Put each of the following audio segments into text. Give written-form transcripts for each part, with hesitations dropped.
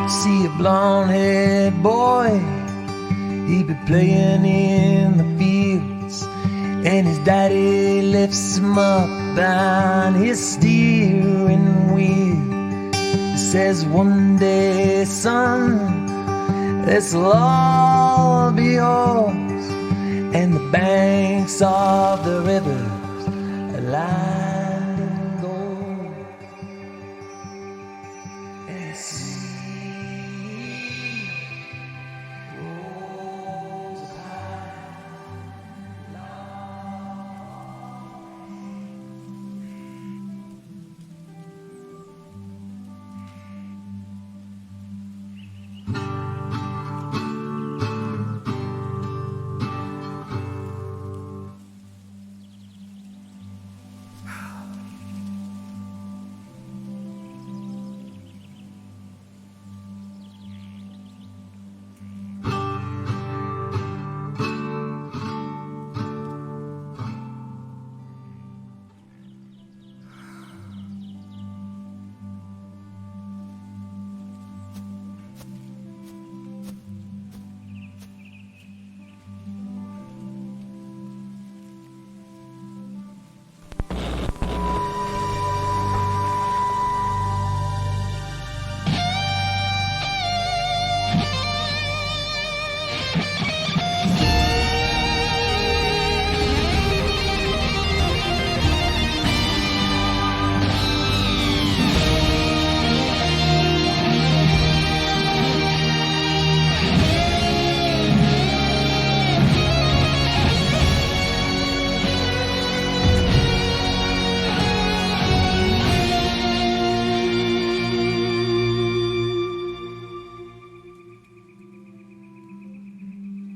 See a blonde-haired boy, he be playing in the fields, and his daddy lifts him up behind his steering wheel. He says, one day, son, this'll all be yours, and the banks of the rivers are lined in gold. And the sea rolls high.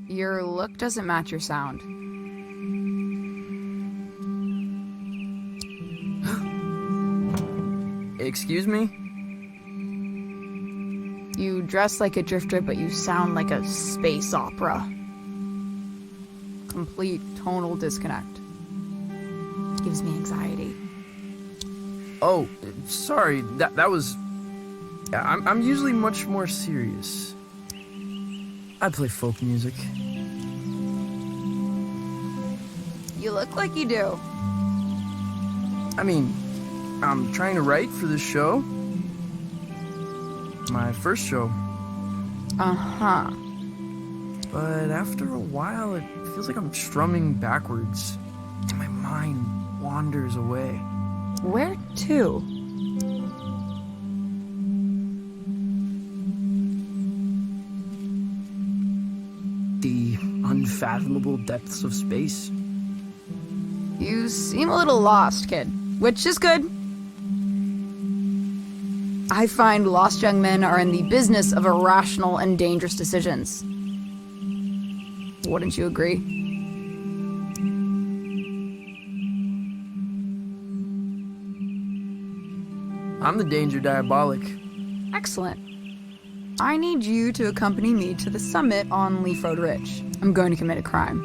Your look doesn't match your sound. Excuse me? You dress like a drifter, but you sound like a space opera. Complete tonal disconnect. Gives me anxiety. Oh, sorry. That was... I'm usually much more serious. I play folk music. You look like you do. I mean, I'm trying to write for this show. My first show. Uh-huh. But after a while, it feels like I'm strumming backwards, and my mind wanders away. Where to? The unfathomable depths of space. You seem a little lost, kid, which is good. I find lost young men are in the business of irrational and dangerous decisions. Wouldn't you agree? I'm the danger diabolic. Excellent. I need you to accompany me to the summit on Leaf Road Ridge. I'm going to commit a crime.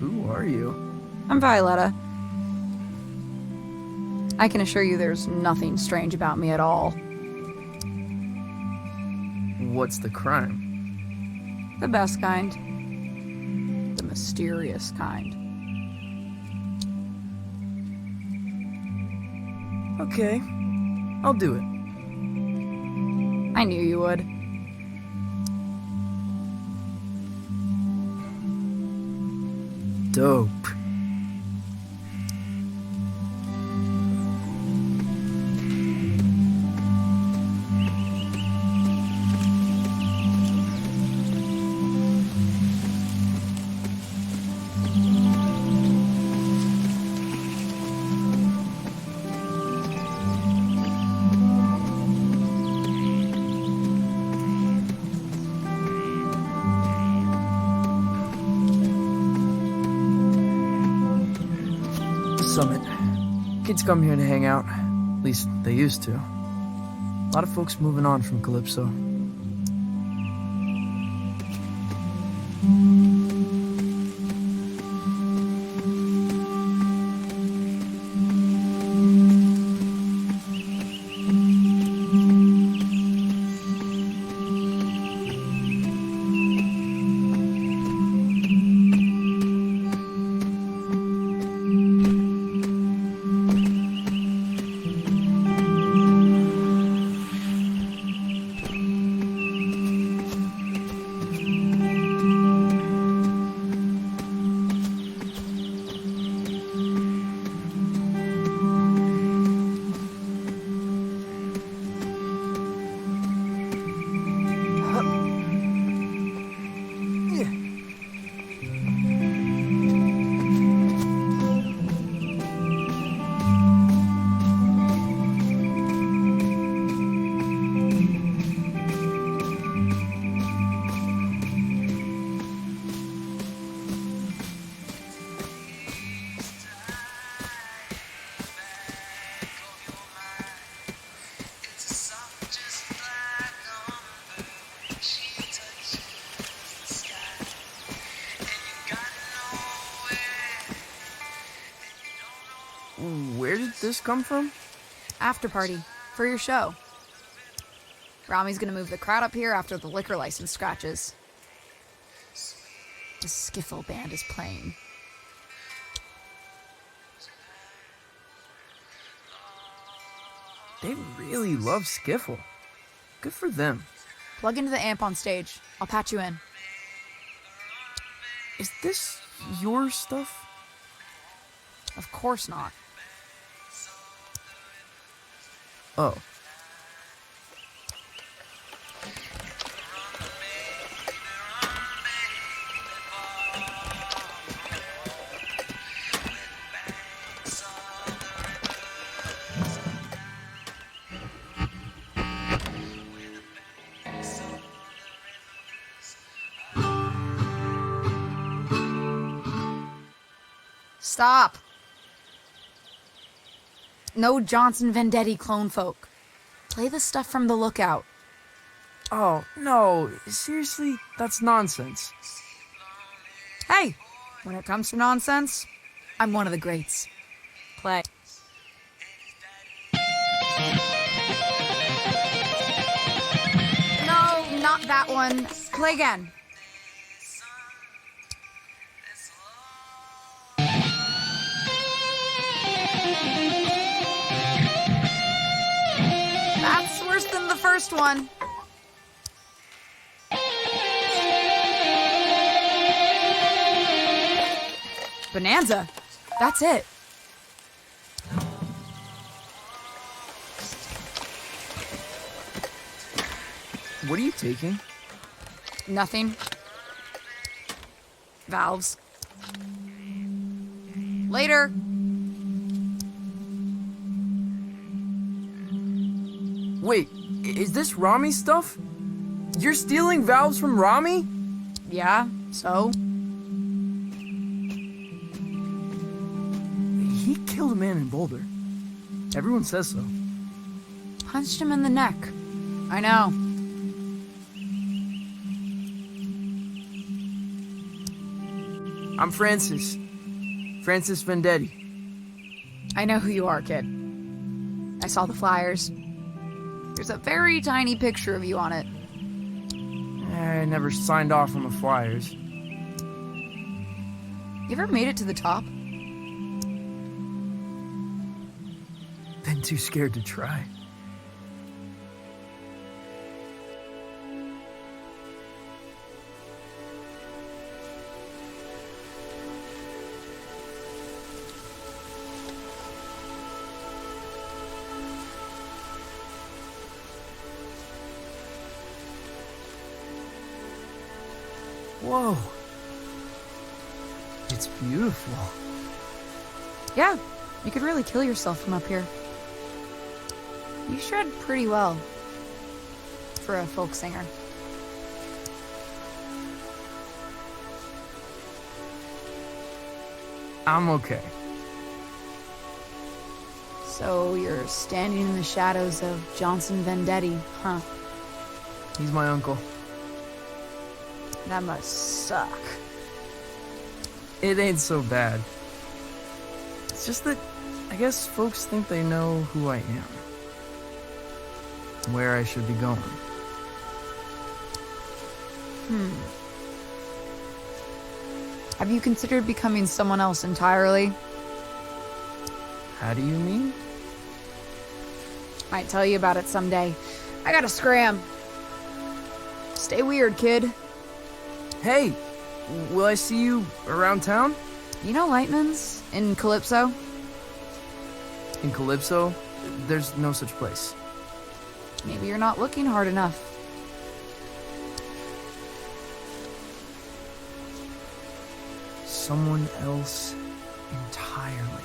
Who are you? I'm Violetta. I can assure you there's nothing strange about me at all. What's the crime? The best kind. The mysterious kind. Okay, I'll do it. I knew you would. Dope. Summit. Kids come here to hang out. At least they used to. A lot of folks moving on from Calypso. this come from? After party for your show. Rami's gonna move the crowd up here after the liquor license scratches. The skiffle band is playing. They really love skiffle. Good for them. Plug into the amp on stage. I'll patch you in. Is this your stuff? Of course not. Oh. Stop. No Johnson Vendetti clone folk. Play the stuff from the Lookout. Oh, no. Seriously? That's nonsense. Hey, when it comes to nonsense, I'm one of the greats. Play. No, not that one. Play again. That's worse than the first one. Bonanza. That's it. What are you taking? Nothing. Valves. Later. Wait, is this Rami stuff? You're stealing valves from Rami? Yeah, so? He killed a man in Boulder. Everyone says so. Punched him in the neck. I know. I'm Francis. Francis Vendetti. I know who you are, kid. I saw the flyers. There's a very tiny picture of you on it. I never signed off on the flyers. You ever made it to the top? Been too scared to try. Whoa. It's beautiful. Yeah, you could really kill yourself from up here. You shred pretty well for a folk singer. I'm okay. So you're standing in the shadows of Johnson Vendetti, huh? He's my uncle. That must suck. It ain't so bad. It's just that I guess folks think they know who I am. Where I should be going. Have you considered becoming someone else entirely? How do you mean? Might tell you about it someday. I gotta scram. Stay weird, kid. Hey, will I see you around town? You know Lightman's in Calypso? In Calypso? There's no such place. Maybe you're not looking hard enough. Someone else entirely.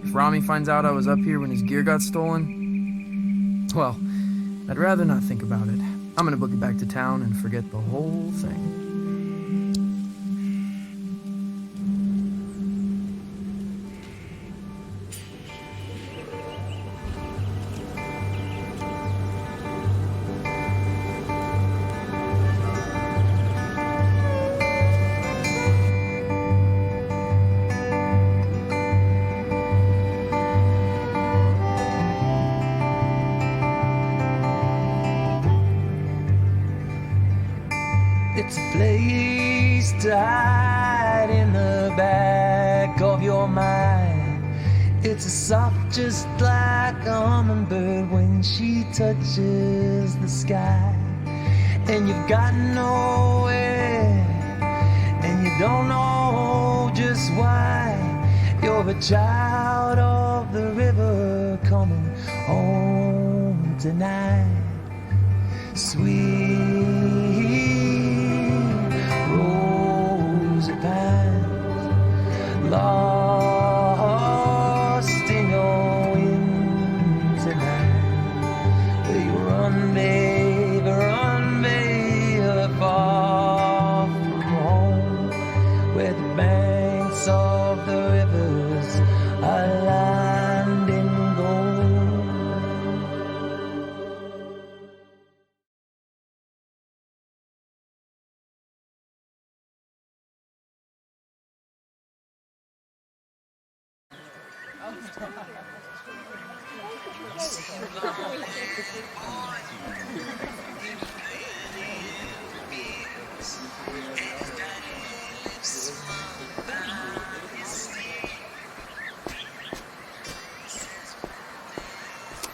If Rami finds out I was up here when his gear got stolen, Well, I'd rather not think about it. I'm gonna book it back to town and forget the whole thing. It's a place to hide in the back of your mind. It's a soft just like a hummingbird when she touches the sky. And you've got nowhere, and you don't know just why. You're a child of the river coming home tonight. Sweet rosy pines, lost in your wind tonight. Where you run, baby, far from home, where the banks of the rivers are lined in gold.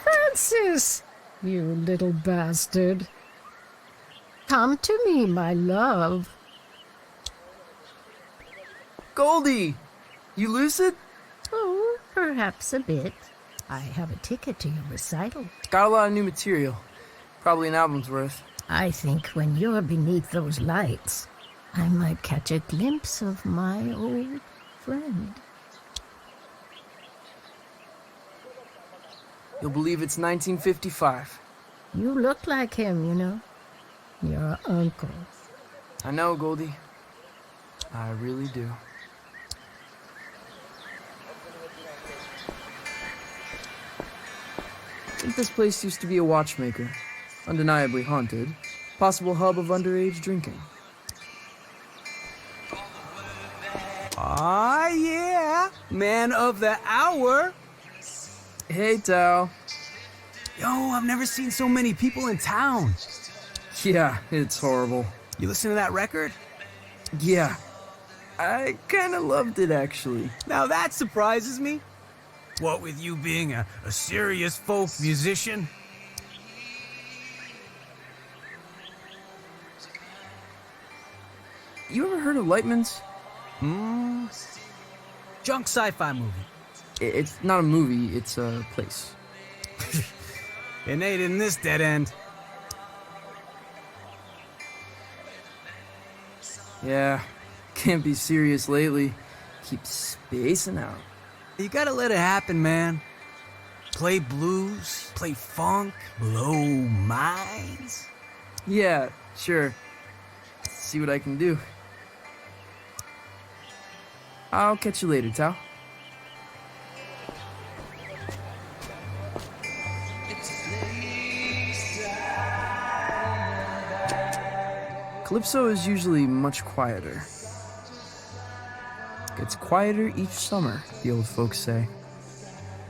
Francis, you little bastard. Come to me, my love. Goldie! You lucid? Oh, perhaps a bit. I have a ticket to your recital. Got a lot of new material. Probably an album's worth. I think when you're beneath those lights, I might catch a glimpse of my old friend. You'll believe it's 1955. You look like him, you know. Your uncle. I know, Goldie. I really do. I think this place used to be a watchmaker. Undeniably haunted. Possible hub of underage drinking. Ah, yeah. Man of the hour. Hey, Tao. Yo, I've never seen so many people in town. Yeah, it's horrible. You listen to that record? Yeah. I kinda loved it, actually. Now that surprises me. What with you being a serious folk musician? You ever heard of Lightman's? Junk sci-fi movie. It's not a movie, it's a place. It ain't in this dead end. Yeah, can't be serious lately. Keep spacing out. You gotta let it happen, man. Play blues, play funk, blow minds. Yeah, sure. See what I can do. I'll catch you later, Tao. Calypso is usually much quieter. Gets quieter each summer, the old folks say.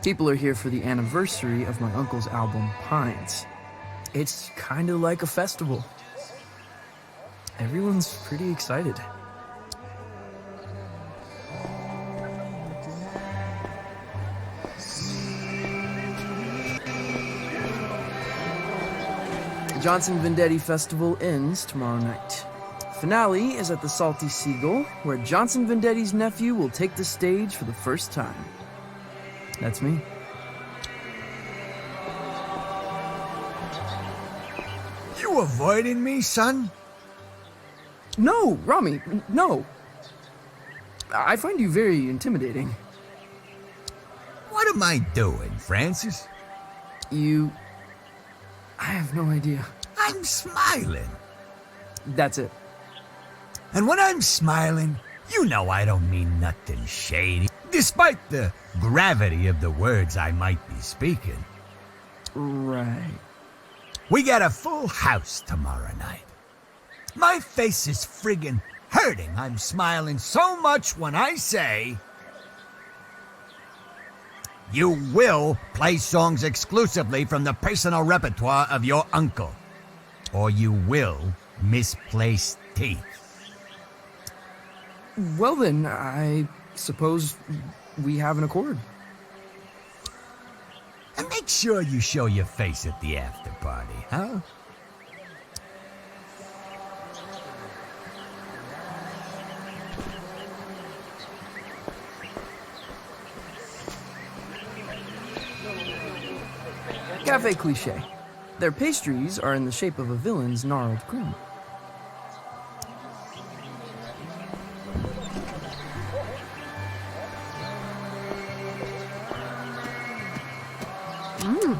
People are here for the anniversary of my uncle's album, Pines. It's kind of like a festival. Everyone's pretty excited. The Johnson Vendetti Festival ends tomorrow night. Finale is at the Salty Seagull, where Johnson Vendetti's nephew will take the stage for the first time. That's me. You avoiding me, son? No, Rami, no. I find you very intimidating. What am I doing, Francis? You I have no idea. I'm smiling. That's it. And when I'm smiling, you know I don't mean nothing shady, despite the gravity of the words I might be speaking. Right. We got a full house tomorrow night. My face is friggin' hurting. I'm smiling so much when I say, you will play songs exclusively from the personal repertoire of your uncle, or you will misplace teeth. Well then, I suppose we have an accord. And make sure you show your face at the after party, huh? Cafe Cliché. Their pastries are in the shape of a villain's gnarled grin.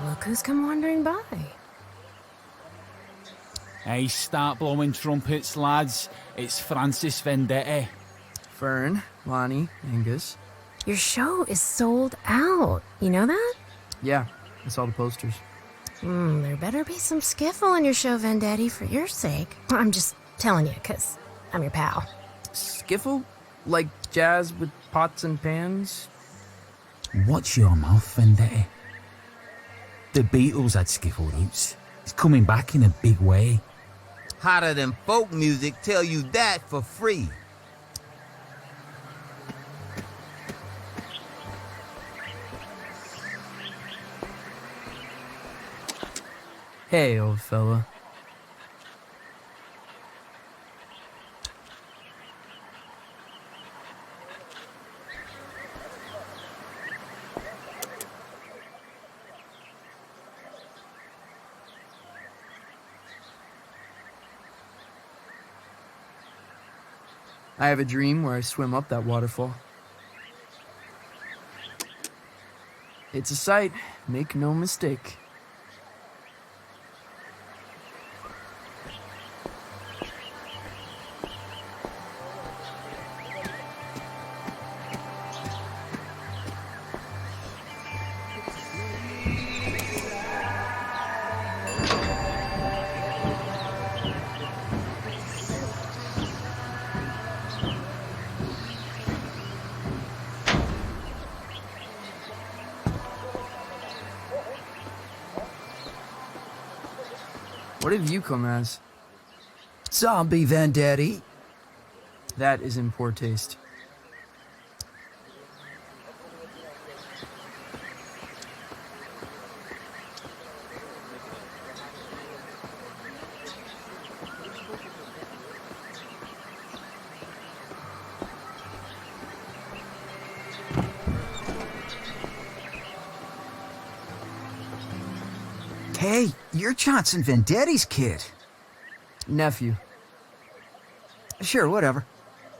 Look who's come wandering by. Hey, start blowing trumpets, lads. It's Francis Vendetti. Fern, Lonnie, Angus. Your show is sold out. You know that? Yeah, I saw the posters. There better be some skiffle in your show, Vendetti, for your sake. I'm just telling you, 'cause I'm your pal. Skiffle? Like jazz with pots and pans? Watch your mouth, Vendetti. The Beatles had skiffle roots. It's coming back in a big way. Hotter than folk music, tell you that for free. Hey, old fella. I have a dream where I swim up that waterfall. It's a sight, make no mistake. What have you come as? Zombie Vendetti. That is in poor taste. Hey, you're Johnson Vendetti's kid. Nephew. Sure, whatever.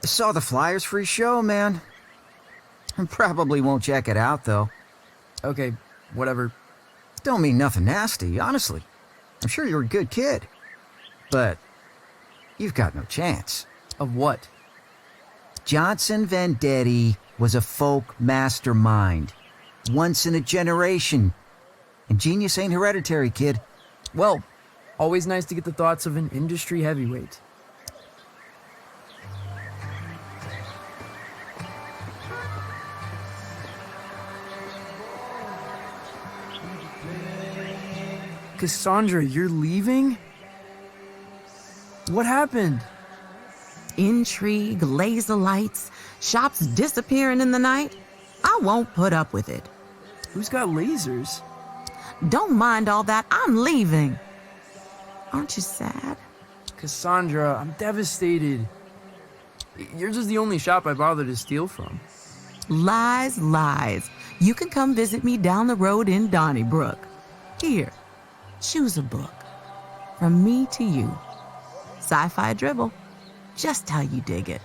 I saw the flyers for his show, man. I probably won't check it out, though. Okay, whatever. Don't mean nothing nasty, honestly. I'm sure you're a good kid. But you've got no chance. Of what? Johnson Vendetti was a folk mastermind. Once in a generation. And genius ain't hereditary, kid. Well, always nice to get the thoughts of an industry heavyweight. Cassandra, you're leaving? What happened? Intrigue, laser lights, shops disappearing in the night. I won't put up with it. Who's got lasers? Don't mind all that. I'm leaving. Aren't you sad? Cassandra, I'm devastated. Yours is the only shop I bother to steal from. Lies, lies. You can come visit me down the road in Donnybrook. Here, choose a book. From me to you. Sci-fi dribble. Just how you dig it.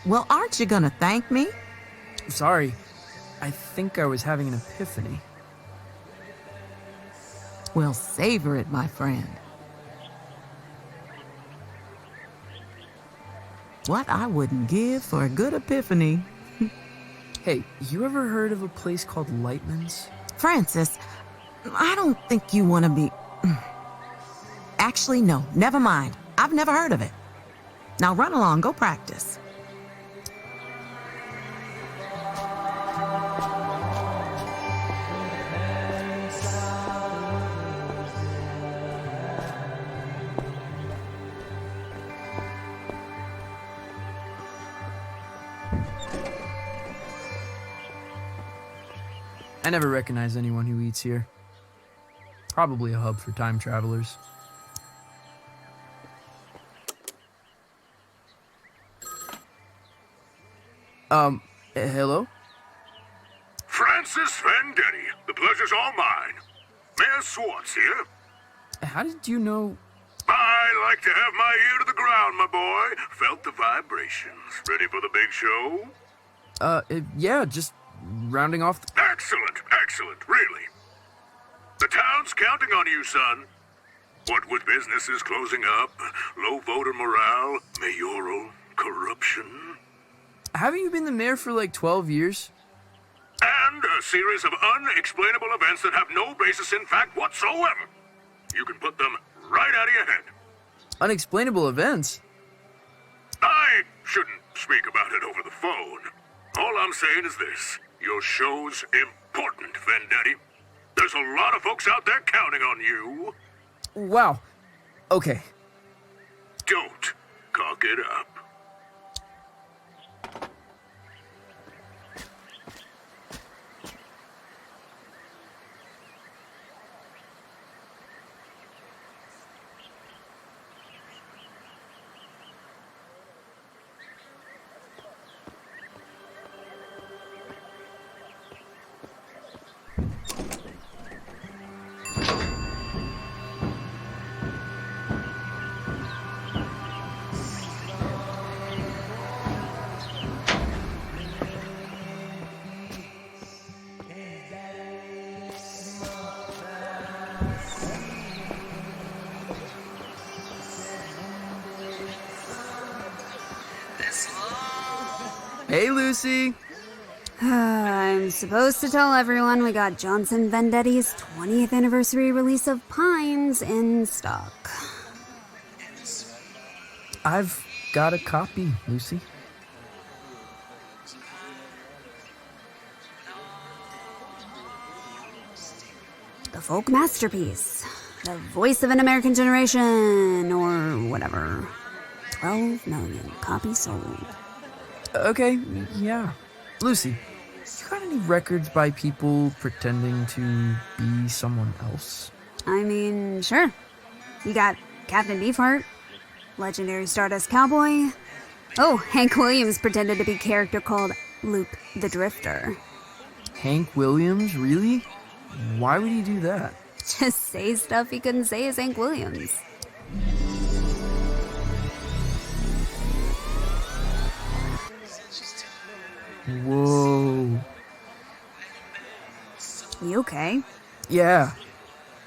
Well, aren't you gonna thank me? Sorry, I think I was having an epiphany. Well, savor it, my friend. What I wouldn't give for a good epiphany. Hey, you ever heard of a place called Lightman's? Francis, I don't think you want to be... Actually, no, never mind. I've never heard of it. Now run along, go practice. I never recognize anyone who eats here. Probably a hub for time travelers. Hello? Francis Vendetti, the pleasure's all mine. Mayor Swartz here. How did you know... I like to have my ear to the ground, my boy. Felt the vibrations. Ready for the big show? Yeah, just rounding off the... Excellent, really. The town's counting on you, son. What with businesses closing up, low voter morale, mayoral corruption... Haven't you been the mayor for like 12 years? And a series of unexplainable events that have no basis in fact whatsoever. You can put them right out of your head. Unexplainable events? I shouldn't speak about it over the phone. All I'm saying is this. Your show's important, Vendetti. There's a lot of folks out there counting on you. Wow. Okay. Don't cock it up. Hey, Lucy. I'm supposed to tell everyone we got Johnson Vendetti's 20th anniversary release of Pines in stock. I've got a copy, Lucy. The folk masterpiece. The voice of an American generation, or whatever. 12 million copies sold. Okay, yeah. Lucy, you got any records by people pretending to be someone else? I mean, sure. You got Captain Beefheart, legendary Stardust Cowboy. Oh, Hank Williams pretended to be a character called Luke the Drifter. Hank Williams? Really? Why would he do that? Just say stuff he couldn't say as Hank Williams. Whoa. You okay? Yeah.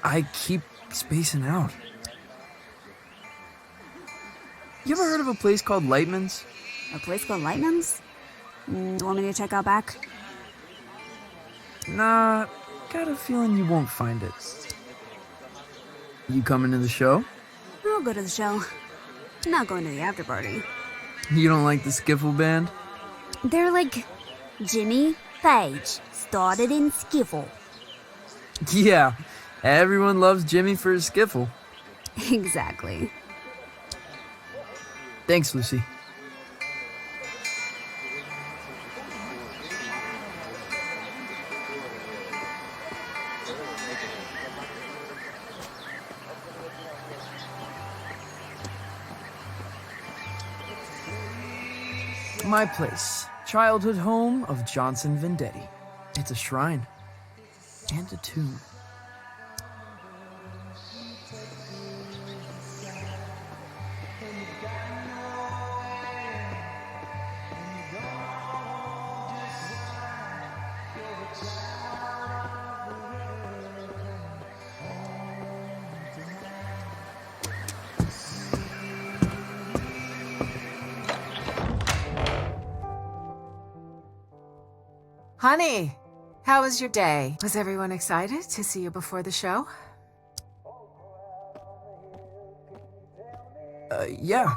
I keep spacing out. You ever heard of a place called Lightman's? A place called Lightman's? You want me to check out back? Nah, got a feeling you won't find it. You coming to the show? I'll go to the show. I'm not going to the after party. You don't like the skiffle band? They're like Jimmy Page, started in skiffle. Yeah, everyone loves Jimmy for his skiffle. Exactly. Thanks, Lucy. My place. Childhood home of Johnson Vendetti. It's a shrine. And a tomb. Honey, how was your day? Was everyone excited to see you before the show? Yeah.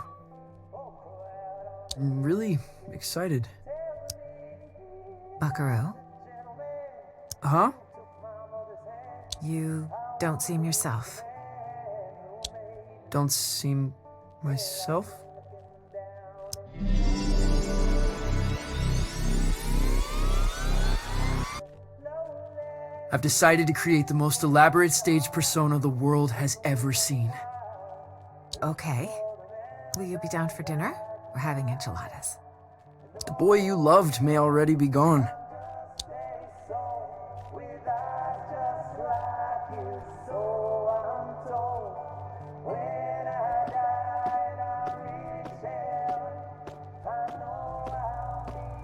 I'm really excited. Buckaroo? Huh? You don't seem yourself. Don't seem myself? I've decided to create the most elaborate stage persona the world has ever seen. Okay. Will you be down for dinner? We're having enchiladas. The boy you loved may already be gone.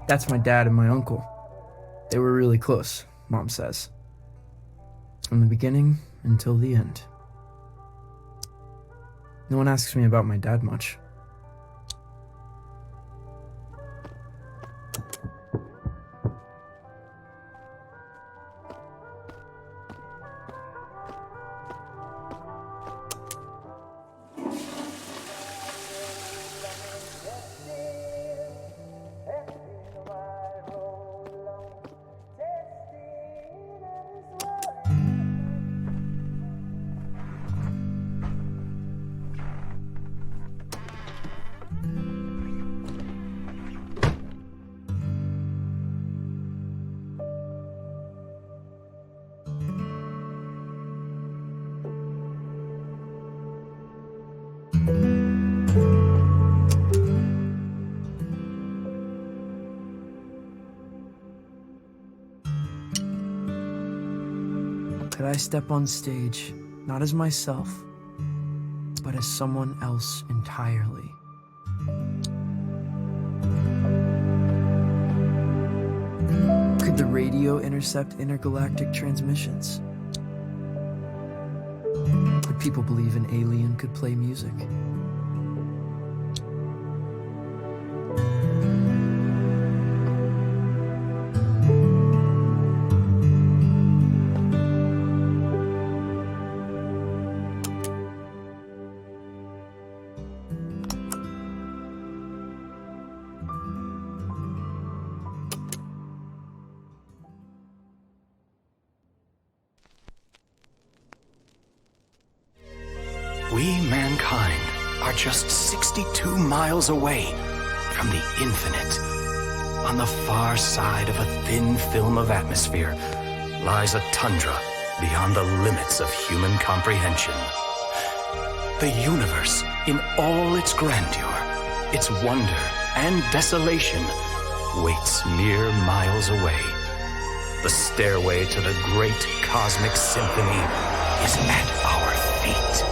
That's my dad and my uncle. They were really close, Mom says. From the beginning until the end. No one asks me about my dad much. Could I step on stage, not as myself, but as someone else entirely? Could the radio intercept intergalactic transmissions? Could people believe an alien could play music? We, mankind, are just 62 miles away from the infinite. On the far side of a thin film of atmosphere lies a tundra beyond the limits of human comprehension. The universe, in all its grandeur, its wonder and desolation, waits mere miles away. The stairway to the great cosmic symphony is at our feet.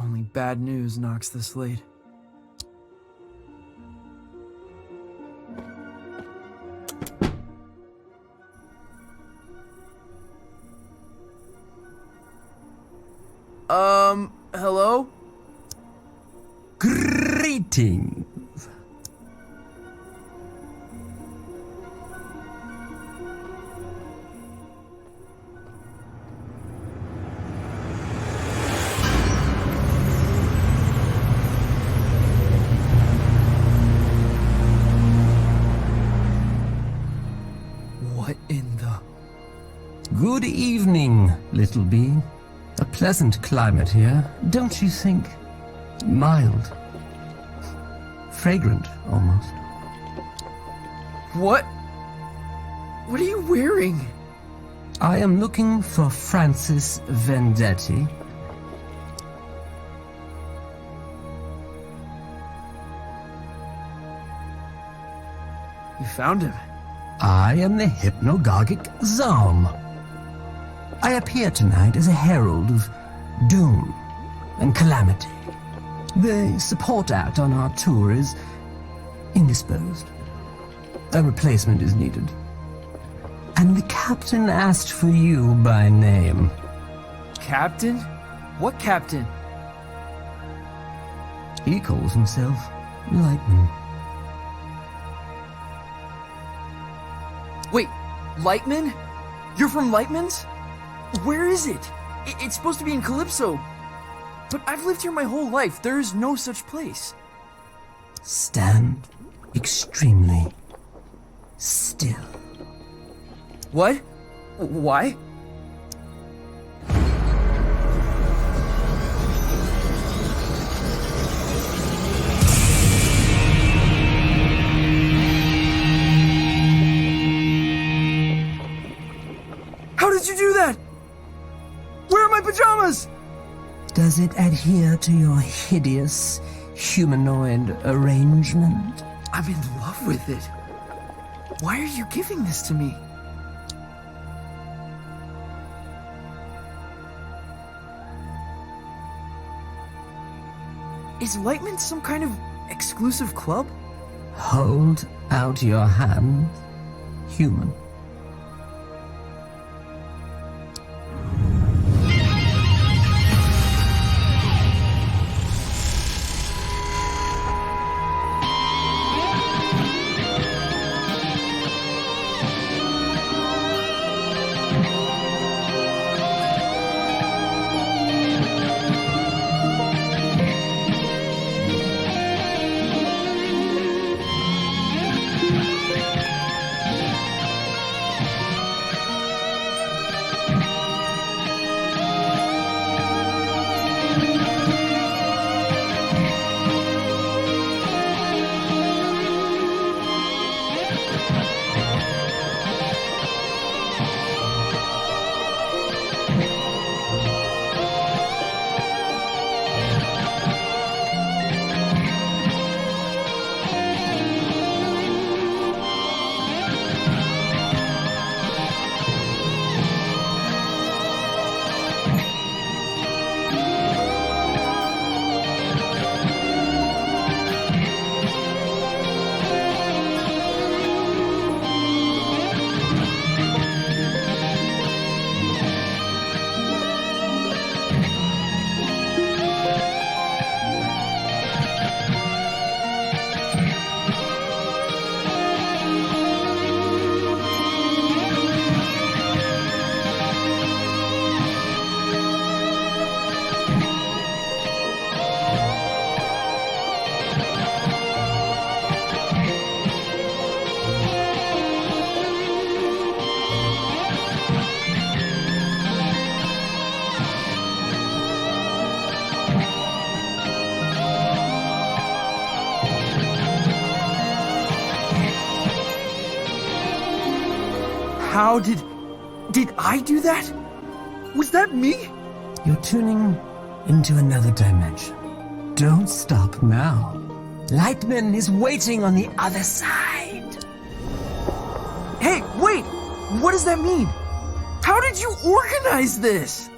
Only bad news knocks this late. Hello? Greetings. Good evening, little bee. A pleasant climate here, don't you think? Mild. Fragrant, almost. What? What are you wearing? I am looking for Francis Vendetti. You found him. I am the hypnagogic Zalm. I appear tonight as a herald of doom and calamity. The support act on our tour is indisposed. A replacement is needed. And the captain asked for you by name. Captain? What captain? He calls himself Lightman. Wait, Lightman? You're from Lightman's? Where is it? It's supposed to be in Calypso. But I've lived here my whole life. There is no such place. Stand extremely still. What? Why? How did you do that? Where are my pajamas? Does it adhere to your hideous humanoid arrangement? I'm in love with it. Why are you giving this to me? Is Lightman some kind of exclusive club? Hold out your hand, human. How did I do that? Was that me? You're tuning into another dimension. Don't stop now. Lightman is waiting on the other side. Hey, wait! What does that mean? How did you organize this?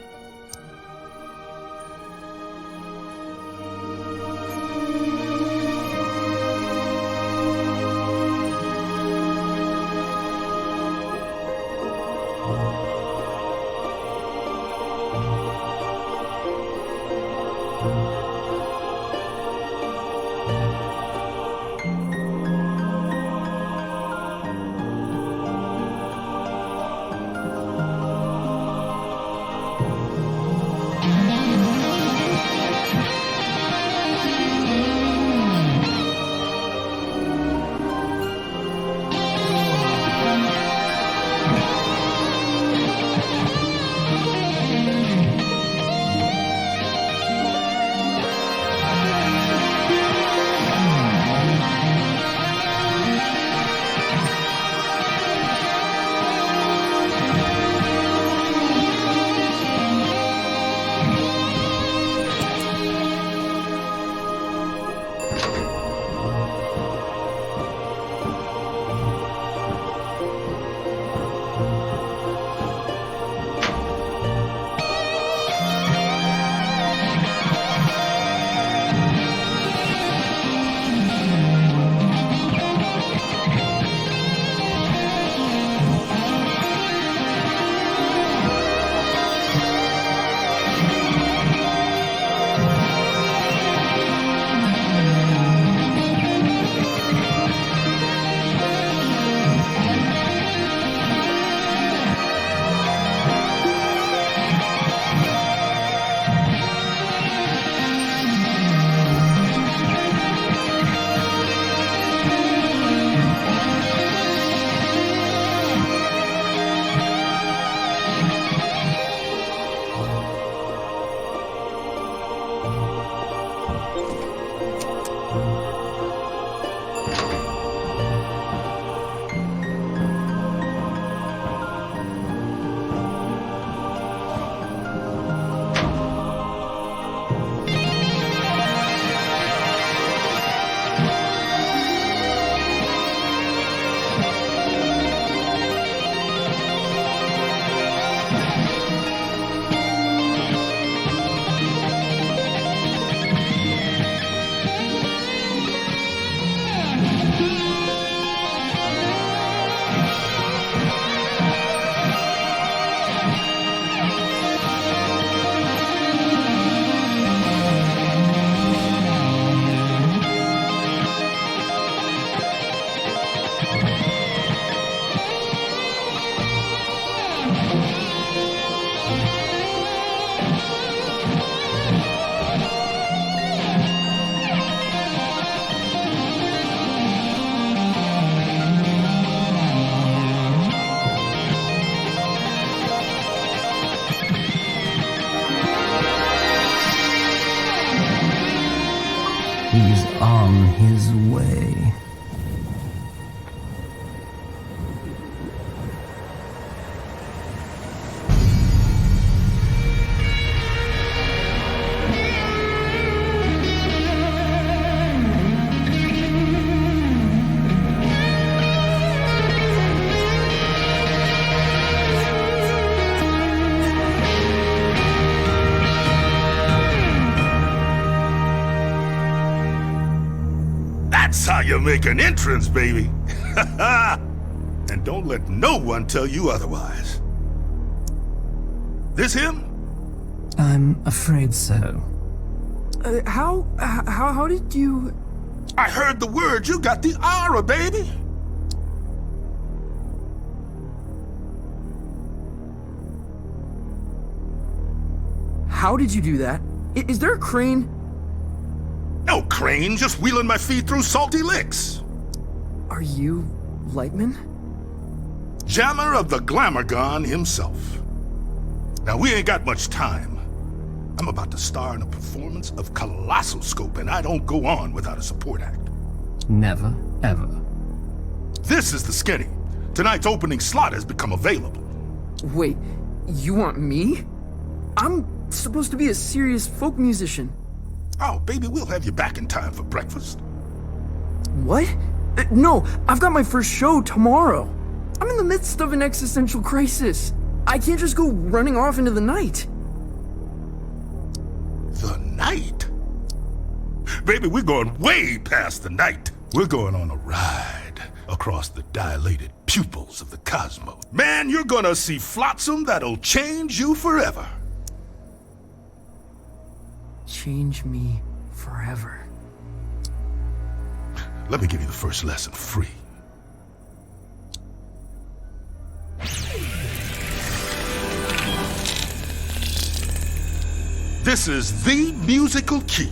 on his way. That's how you make an entrance, baby. And don't let no one tell you otherwise. This him? I'm afraid so. How did you... I heard the word. You got the aura, baby. How did you do that? Is there a crane? No crane, just wheeling my feet through salty licks. Are you Lightman? Jammer of the Glamourgon himself. Now, we ain't got much time. I'm about to star in a performance of colossal scope, and I don't go on without a support act. Never, ever. This is the Skinny. Tonight's opening slot has become available. Wait, you want me? I'm supposed to be a serious folk musician. Oh, baby, we'll have you back in time for breakfast. What? No, I've got my first show tomorrow. I'm in the midst of an existential crisis. I can't just go running off into the night. The night? Baby, we're going way past the night. We're going on a ride across the dilated pupils of the cosmos. Man, you're gonna see flotsam that'll change you forever. Change me forever. Let me give you the first lesson free. This is the musical key.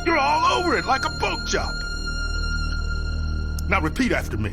You're all over it like a boat job. Now repeat after me.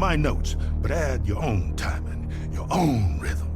my notes, but add your own timing, your own rhythm.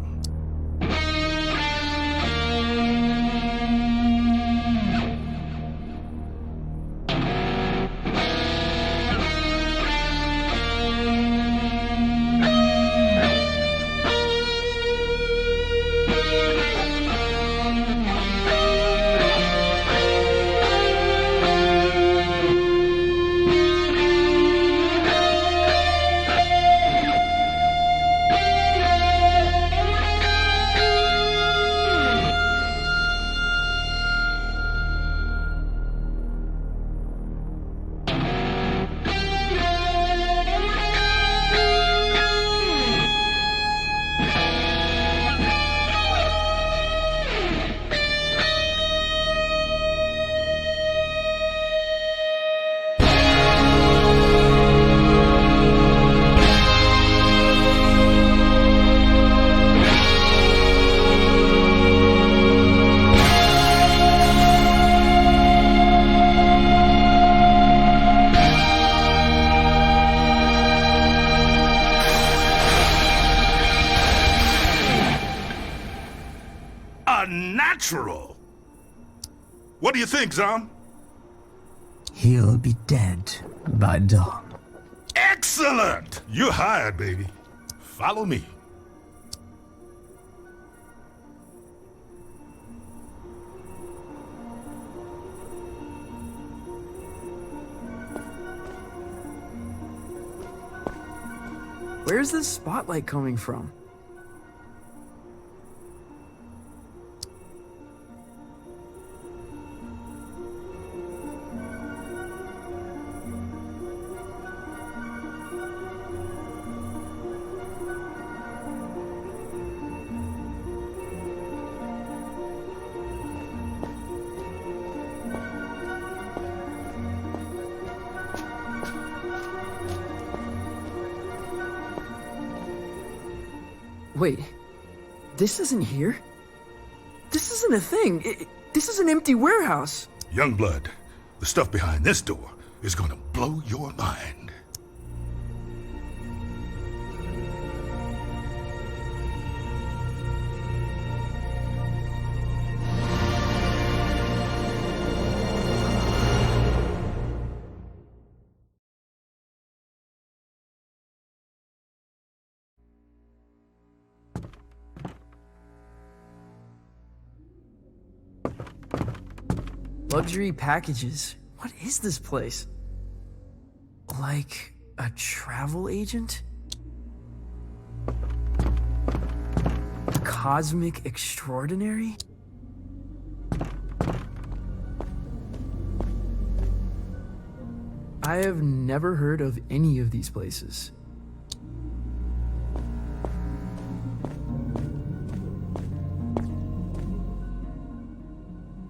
Natural. What do you think, Zom? He'll be dead by dawn. Excellent! You're hired, baby. Follow me. Where's this spotlight coming from? Wait, this isn't here? This isn't a thing. This is an empty warehouse. Youngblood, the stuff behind this door is gonna blow your mind. Luxury packages. What is this place? Like a travel agent? Cosmic extraordinary? I have never heard of any of these places.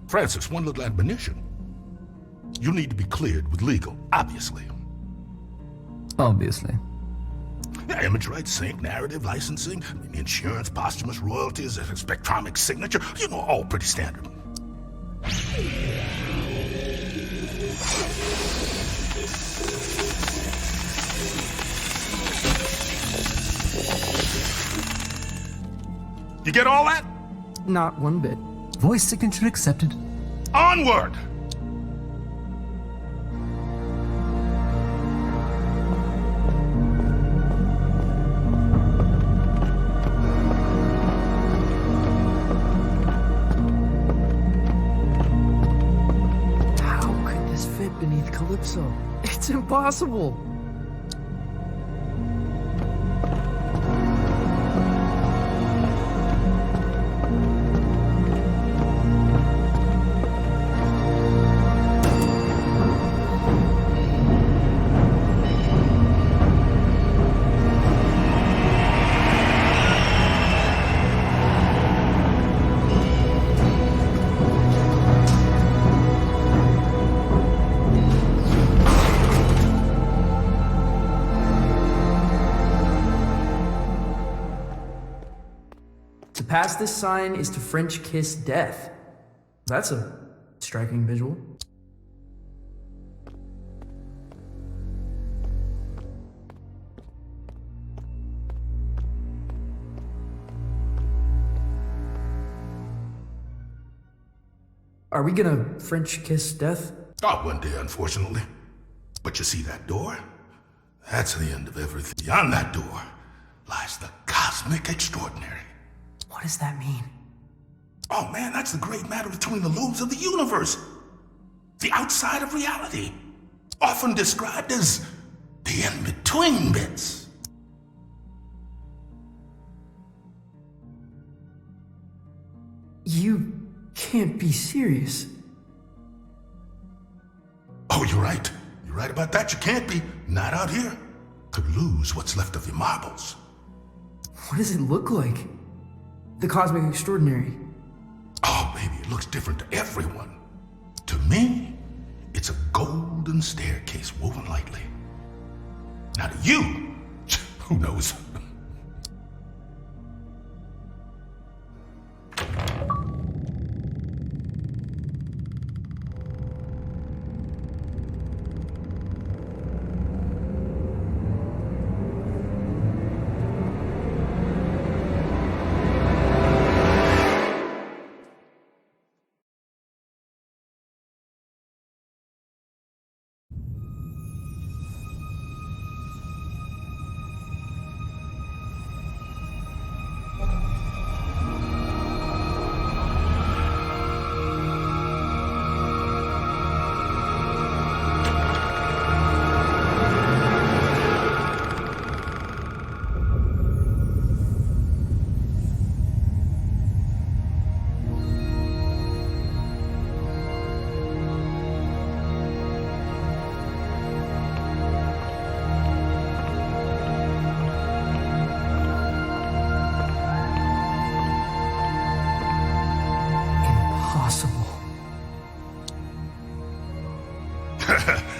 Francis, one little admonition. You need to be cleared with legal, obviously. Obviously. Yeah, image rights, sync, narrative, licensing, insurance, posthumous royalties, a spectromic signature, you know, all pretty standard. You get all that? Not one bit. Voice signature accepted. Onward! How could this fit beneath Calypso? It's impossible. To pass this sign is to French kiss death. That's a striking visual. Are we gonna French kiss death? Oh, one day, unfortunately. But you see that door? That's the end of everything. Beyond that door lies the cosmic extraordinary. What does that mean? Oh man, that's the great matter between the lobes of the universe. The outside of reality. Often described as the in-between bits. You can't be serious. Oh, you're right. You're right about that. You can't be. Not out here. Could lose what's left of your marbles. What does it look like? The cosmic extraordinary. Oh, baby, it looks different to everyone. To me, it's a golden staircase woven lightly. Now to you, who knows?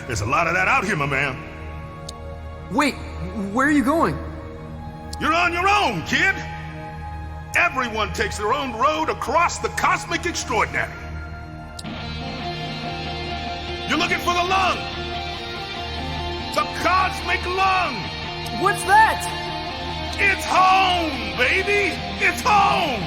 There's a lot of that out here, my man. Wait, where are you going? You're on your own, kid. Everyone takes their own road across the cosmic extraordinary. You're looking for the lung. The cosmic lung. What's that? It's home, baby. It's home.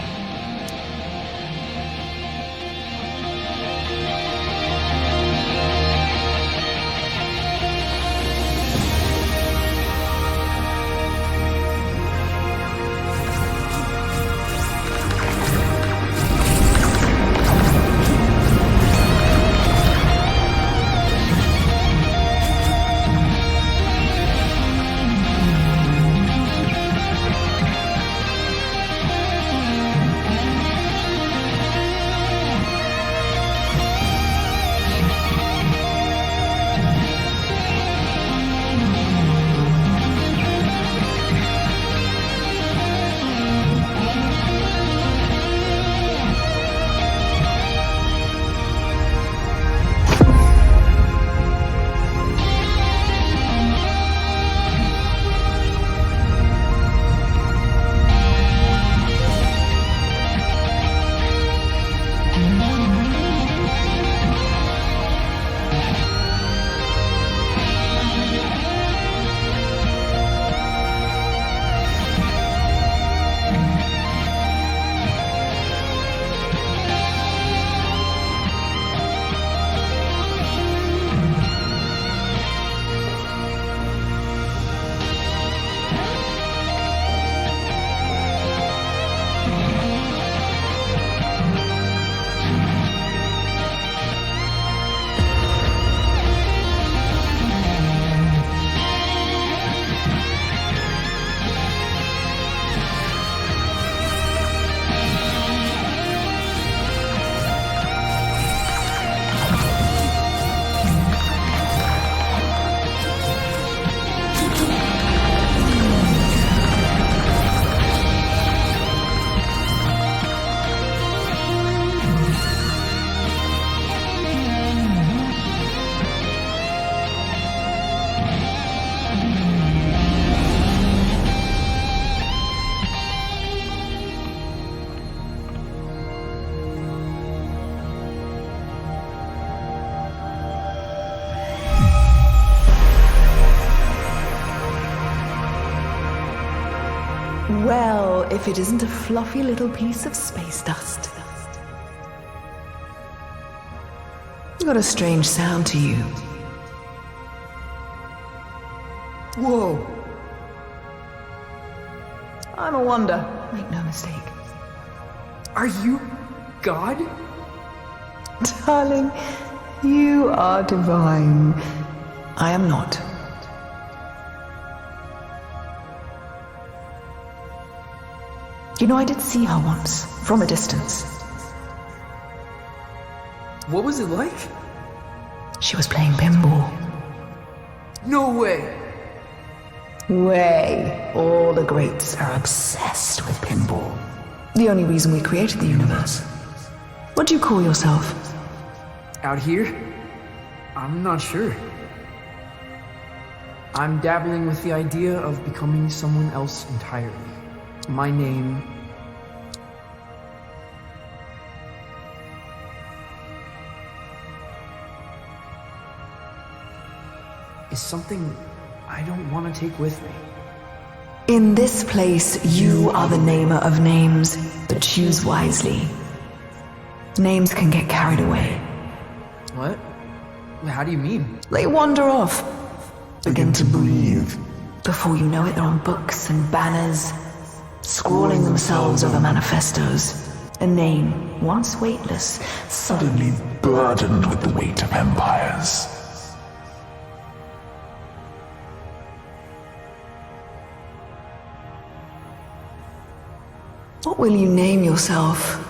Well, if it isn't a fluffy little piece of space dust. You got a strange sound to you. Whoa! I'm a wonder, make no mistake. Are you God? Darling, you are divine. I am not. You know, I did see her once, from a distance. What was it like? She was playing pinball. No way! Way. All the greats are obsessed with pinball. The only reason we created the universe. What do you call yourself? Out here? I'm not sure. I'm dabbling with the idea of becoming someone else entirely. My name... is something I don't want to take with me. In this place, you are the namer of names, but choose wisely. Names can get carried away. What? How do you mean? They wander off. Begin to breathe. Before you know it, they're on books and banners, scrawling themselves over manifestos. A name, once weightless, Suddenly burdened with the weight of empires. What will you name yourself?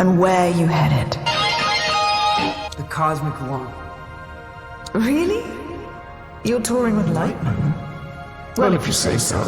And where you headed? The Cosmic Lawn. Really? You're touring with Lightman? Well, if you say so.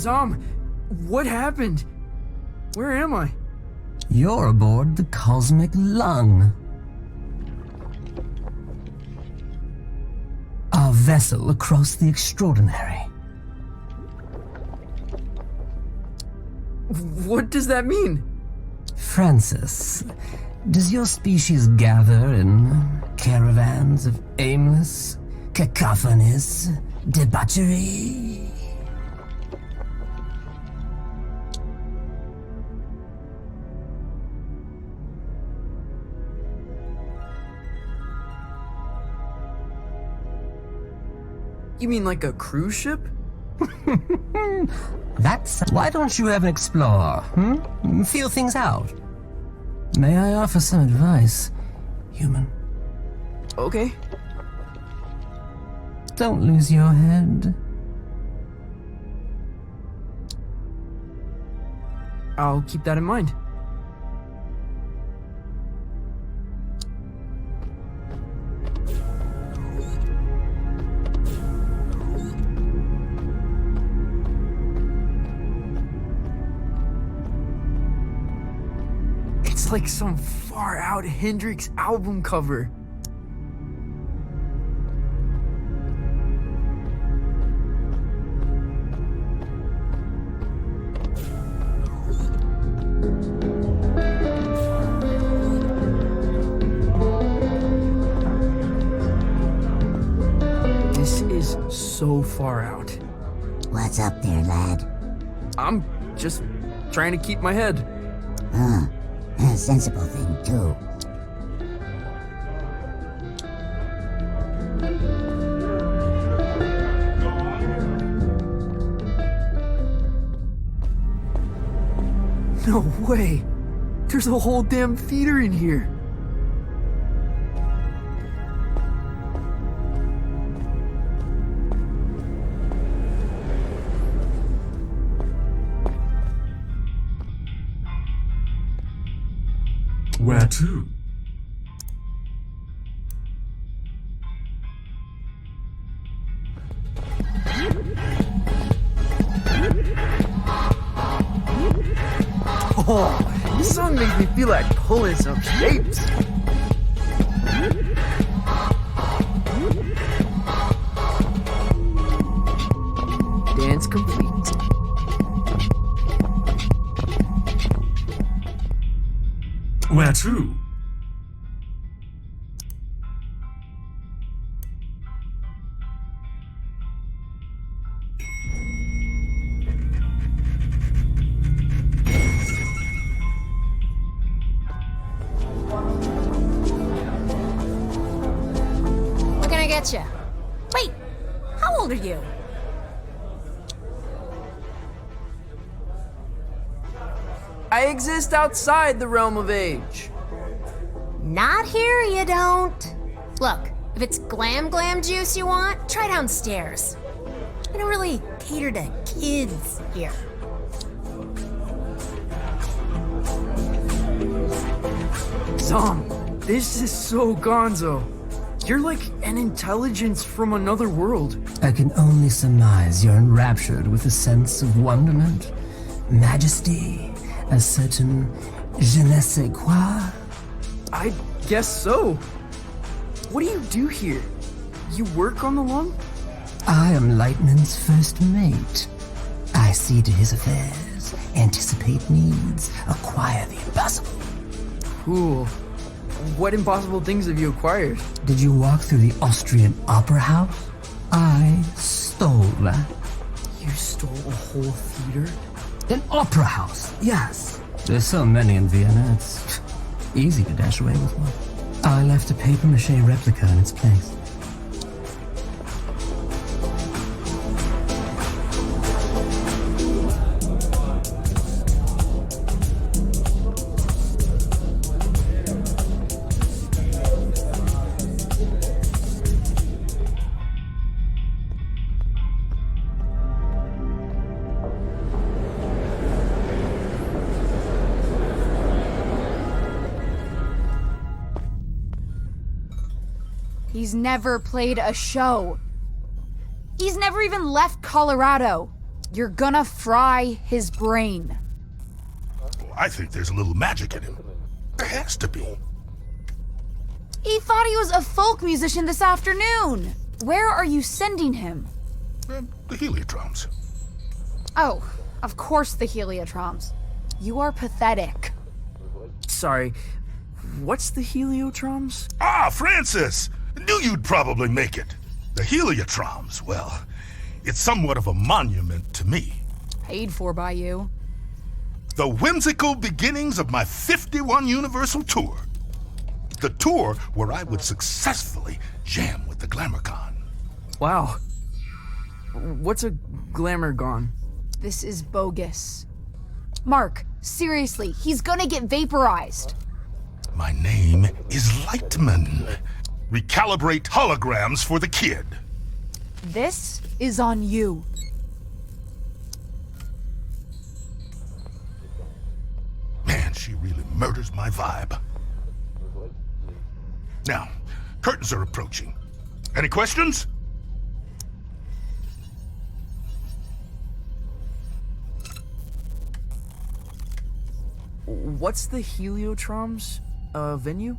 Zom, what happened? Where am I? You're aboard the Cosmic Lung. Our vessel across the extraordinary. What does that mean? Francis, does your species gather in caravans of aimless, cacophonous debauchery? You mean like a cruise ship? Why don't you ever explore, Feel things out. May I offer some advice, human? Okay. Don't lose your head. I'll keep that in mind. It's like some far out Hendrix album cover. This is so far out. What's up there, lad? I'm just trying to keep my head. A sensible thing, too. No way! There's a whole damn theater in here! Where to? Oh, this song makes me feel like pulling some shapes. Dance complete. Where to? What can I get you? Wait, how old are you? I exist outside the realm of age. Not here, you don't. Look, if it's glam juice you want, try downstairs. I don't really cater to kids here. Zom, this is so gonzo. You're like an intelligence from another world. I can only surmise you're enraptured with a sense of wonderment, majesty, a certain je ne sais quoi. I guess so. What do you do here? You work on the lung? I am Lightman's first mate. I see to his affairs, anticipate needs, acquire the impossible. Cool. What impossible things have you acquired? Did you walk through the Austrian Opera House? I stole that. You stole a whole theater? An opera house, yes. There's so many in Vienna, it's easy to dash away with one. I left a papier-mâché replica in its place. He's never played a show. He's never even left Colorado. You're gonna fry his brain. I think there's a little magic in him. There has to be. He thought he was a folk musician this afternoon. Where are you sending him? The Heliotroms. Oh, of course the Heliotroms. You are pathetic. Sorry, what's the Heliotroms? Ah, Francis! Knew you'd probably make it. The Heliotroms, well, it's somewhat of a monument to me. Paid for by you. The whimsical beginnings of my 51 Universal Tour. The tour where I would successfully jam with the GlamourCon. Wow, What's a glamour gone? This is bogus. Mark, seriously, he's gonna get vaporized. My name is Lightman. Recalibrate holograms for the kid. This is on you. Man, she really murders my vibe. Now, curtains are approaching. Any questions? What's the Heliotrom's venue?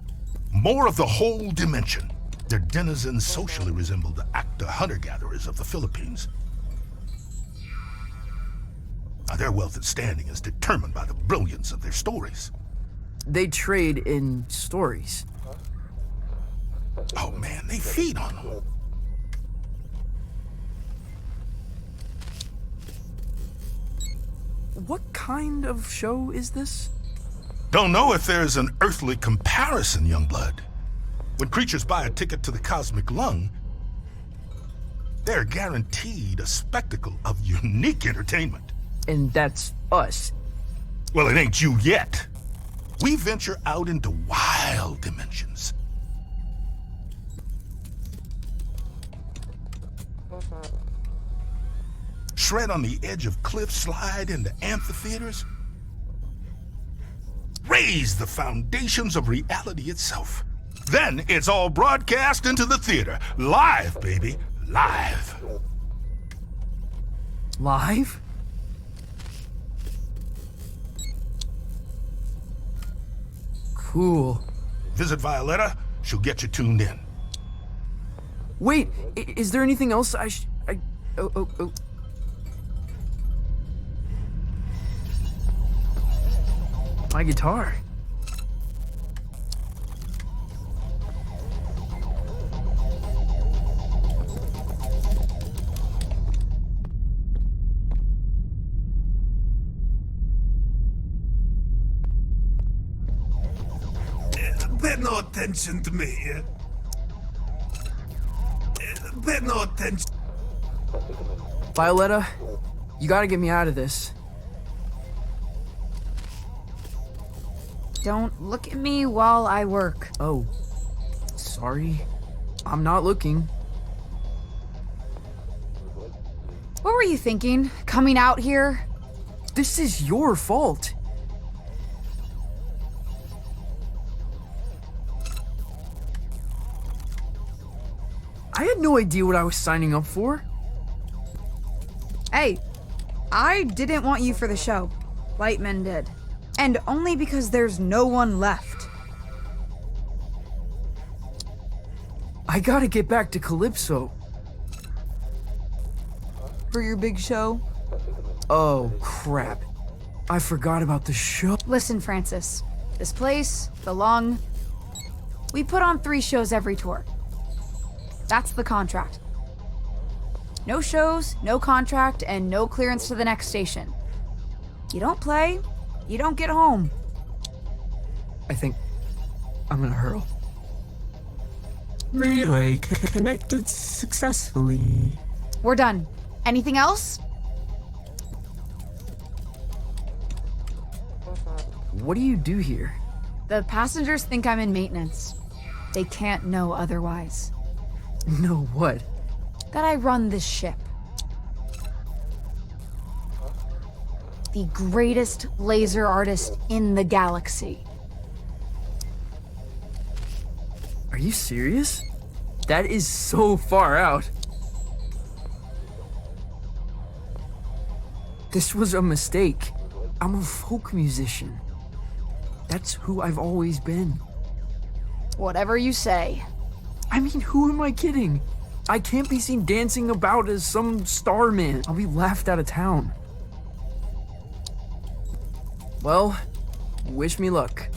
More of the whole dimension. Their denizens socially resemble the actor hunter-gatherers of the Philippines. Now, their wealth and standing is determined by the brilliance of their stories. They trade in stories. Oh man, they feed on them. What kind of show is this? Don't know if there's an earthly comparison, Youngblood. When creatures buy a ticket to the cosmic lung, they're guaranteed a spectacle of unique entertainment. And that's us. Well, it ain't you yet. We venture out into wild dimensions. Shred on the edge of cliffs, slide into amphitheaters. Raise the foundations of reality itself. Then it's all broadcast into the theater. Live, baby. Live. Live? Cool. Visit Violetta. She'll get you tuned in. Wait, is there anything else oh. My guitar. Pay no attention to me, yeah? Pay no attention. Violetta, you gotta get me out of this. Don't look at me while I work. Oh, sorry. I'm not looking. What were you thinking, coming out here? This is your fault. I had no idea what I was signing up for. Hey, I didn't want you for the show. Lightman did. And only because there's no one left. I gotta get back to Calypso. For your big show? Oh, crap. I forgot about the show. Listen, Francis. This place, the Lung, we put on 3 shows every tour. That's the contract. No shows, no contract, and no clearance to the next station. You don't play, you don't get home. I think I'm gonna hurl. Relay connected successfully. We're done. Anything else? What do you do here? The passengers think I'm in maintenance. They can't know otherwise. Know what? That I run this ship. The greatest laser artist in the galaxy. Are you serious? That is so far out. This was a mistake. I'm a folk musician. That's who I've always been. Whatever you say. I mean, who am I kidding? I can't be seen dancing about as some star man. I'll be laughed out of town. Well, wish me luck.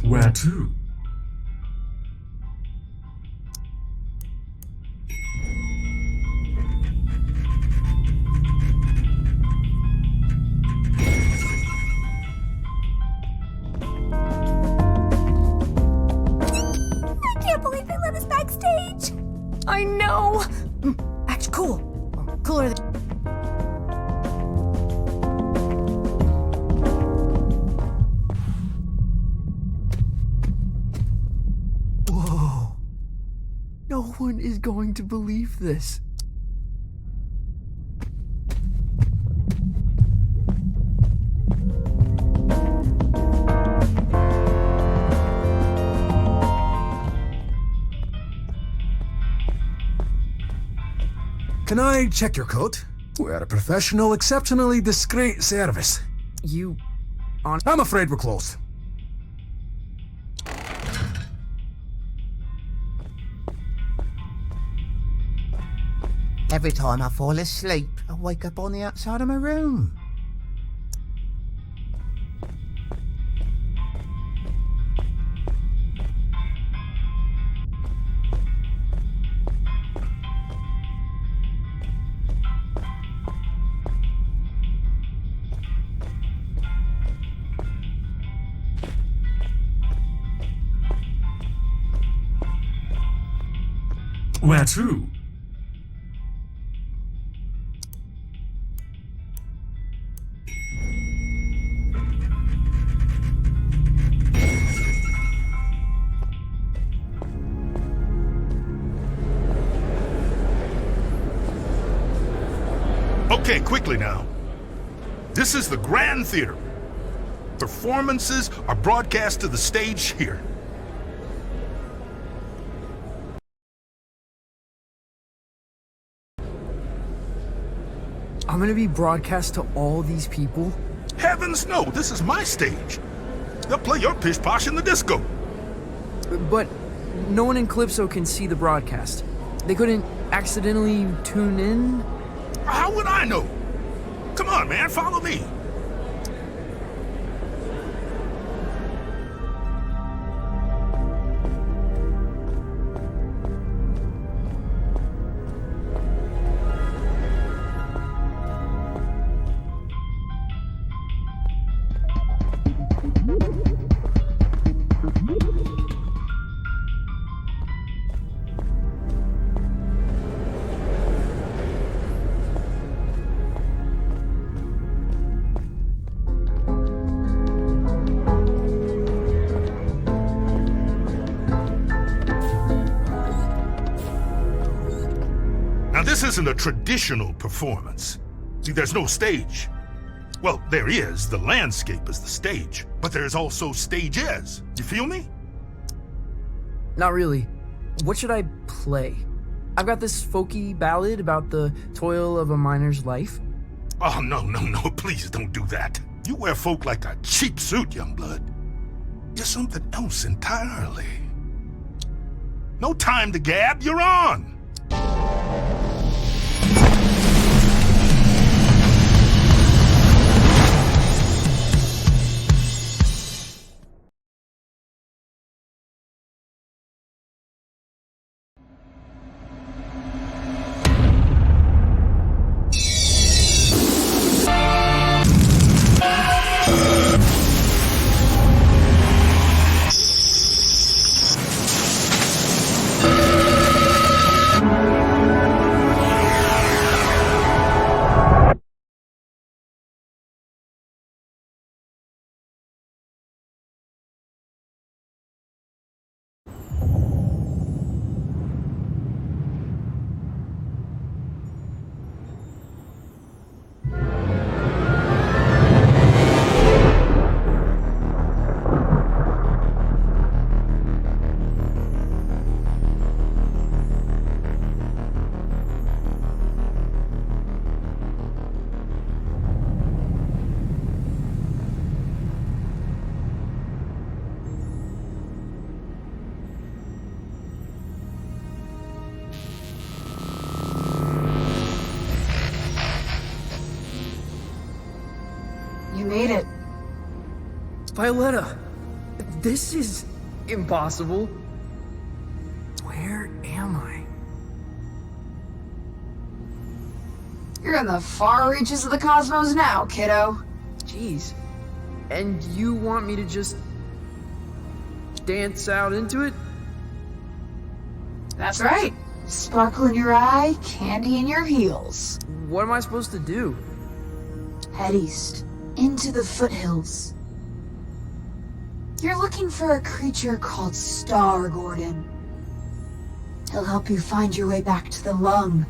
Where to? I can't believe they let us backstage. I know! Act cool. Cooler than. Whoa. No one is going to believe this. Can I check your coat? We're a professional, exceptionally discreet service. You... I'm afraid we're closed. Every time I fall asleep, I wake up on the outside of my room. Where to? Okay, quickly now. This is the Grand Theater. Performances are broadcast to the stage here. I'm gonna be broadcast to all these people? Heavens no, this is my stage. They'll play your pish posh in the disco. But no one in Calypso can see the broadcast. They couldn't accidentally tune in? How would I know? Come on, man, follow me. Now, this isn't a traditional performance. See, there's no stage. Well, there is. The landscape is the stage. But there's also stages. You feel me? Not really. What should I play? I've got this folky ballad about the toil of a miner's life. Oh, no, please don't do that. You wear folk like a cheap suit, young blood. You're something else entirely. No time to gab, you're on! You made it. Violetta, This is impossible. Where am I? You're in the far reaches of the cosmos now, kiddo. Jeez. And you want me to just dance out into it? That's right. Sparkle in your eye, candy in your heels. What am I supposed to do? Head east, into the foothills. You're looking for a creature called Star Gordon. He'll help you find your way back to the lung.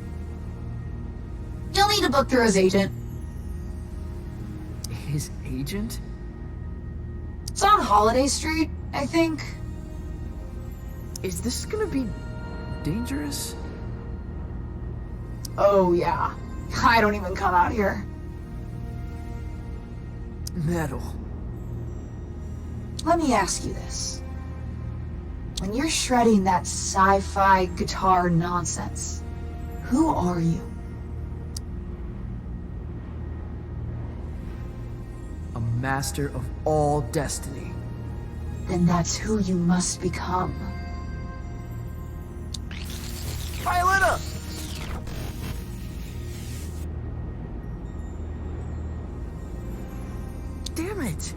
You'll need a book through his agent. His agent? It's on Holiday Street, I think. Is this gonna be dangerous? Oh yeah. I don't even come out here. Metal. Let me ask you this. When you're shredding that sci-fi guitar nonsense, who are you? A master of all destiny. Then that's who you must become. Violetta! Damn it!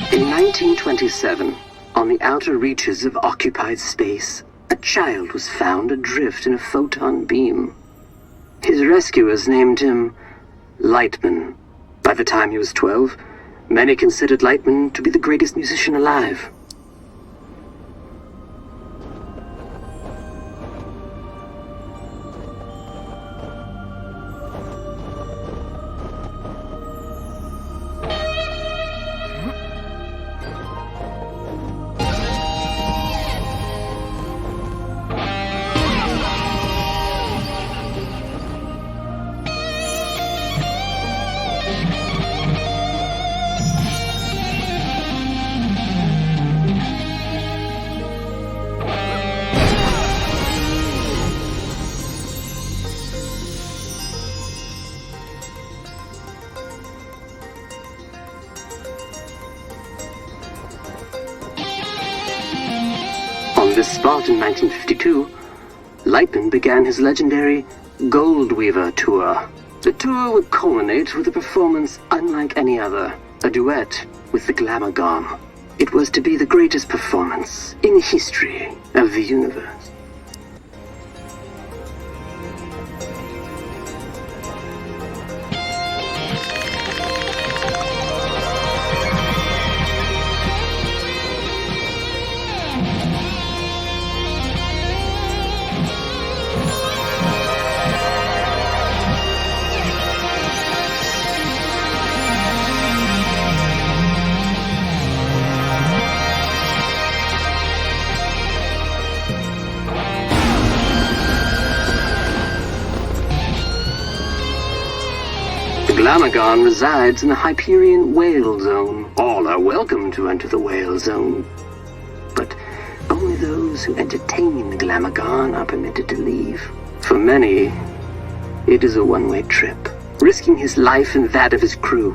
In 1927, on the outer reaches of occupied space, a child was found adrift in a photon beam. His rescuers named him Lightman. By the time he was 12, many considered Lightman to be the greatest musician alive. this spot in 1952, Lightman began his legendary Gold Weaver Tour. The tour would culminate with a performance unlike any other, a duet with the Glamour Gone. It was to be the greatest performance in the history of the universe. Glamagon resides in the Hyperion Whale Zone. All are welcome to enter the Whale Zone, but only those who entertain the Glamagon are permitted to leave. For many, it is a one-way trip. Risking his life and that of his crew,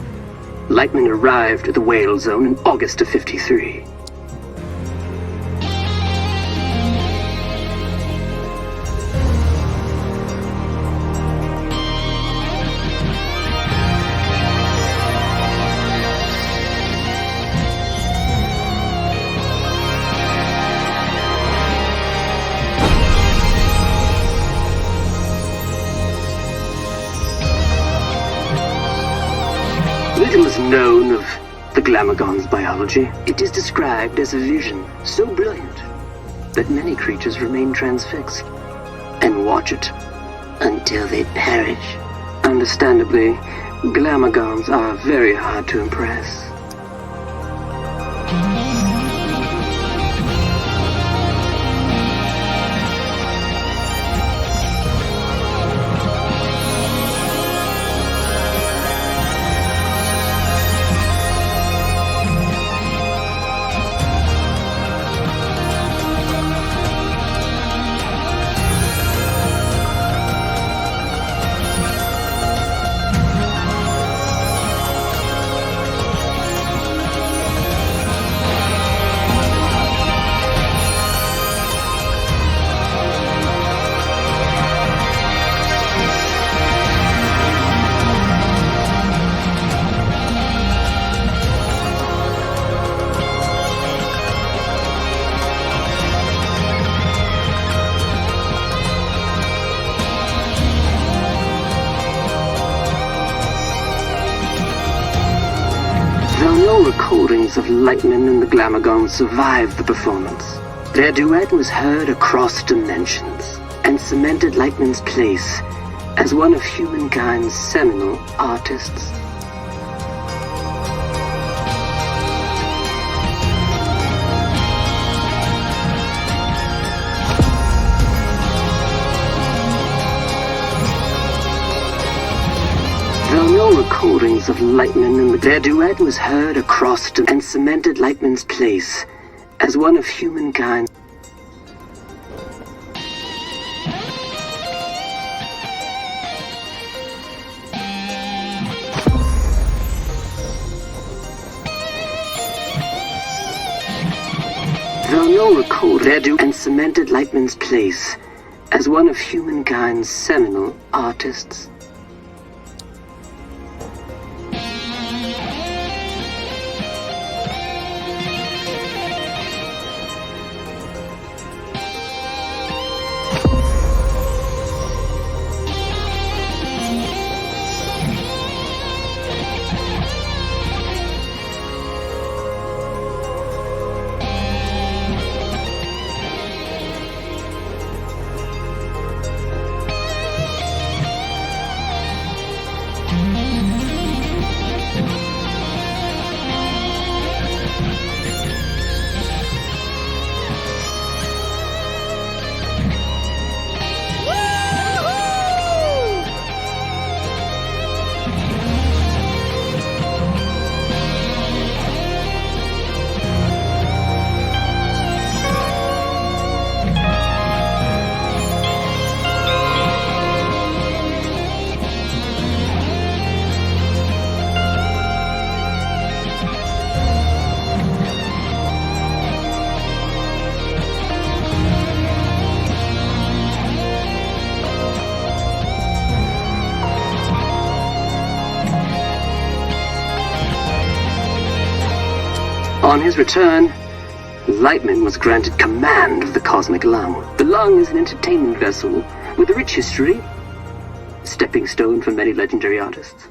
Lightman arrived at the Whale Zone in August of '53. Little is known of the Glamagon's biology. It is described as a vision so brilliant that many creatures remain transfixed and watch it until they perish. Understandably, Glamagons are very hard to impress. No recordings of Lightman and the Glamagon survived the performance. Their duet was heard across dimensions and cemented Lightman's place as one of humankind's seminal artists. No recordings of Lightman and their duet was heard across and cemented Lightman's place as one of humankind. Though no record their duet and cemented Lightman's place as one of humankind's seminal artists. On his return, Lightman was granted command of the Cosmic Lung. The Lung is an entertainment vessel with a rich history, a stepping stone for many legendary artists.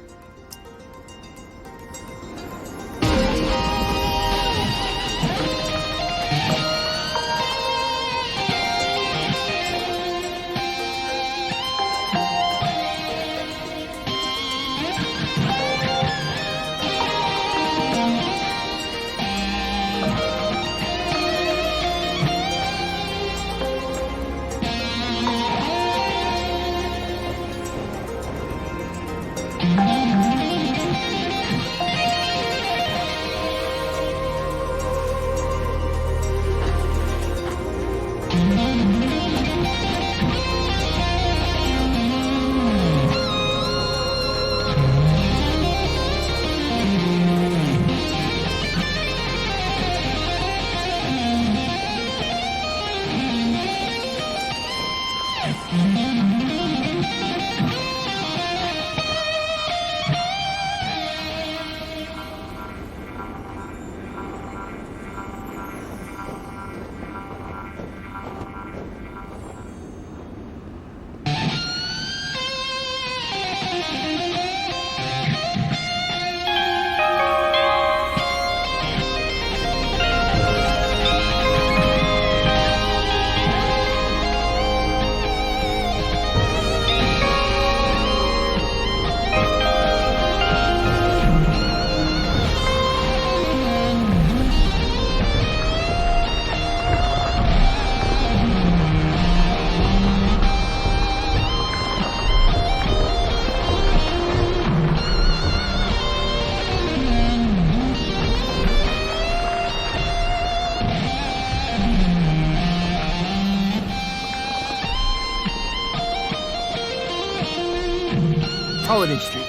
Holiday Street.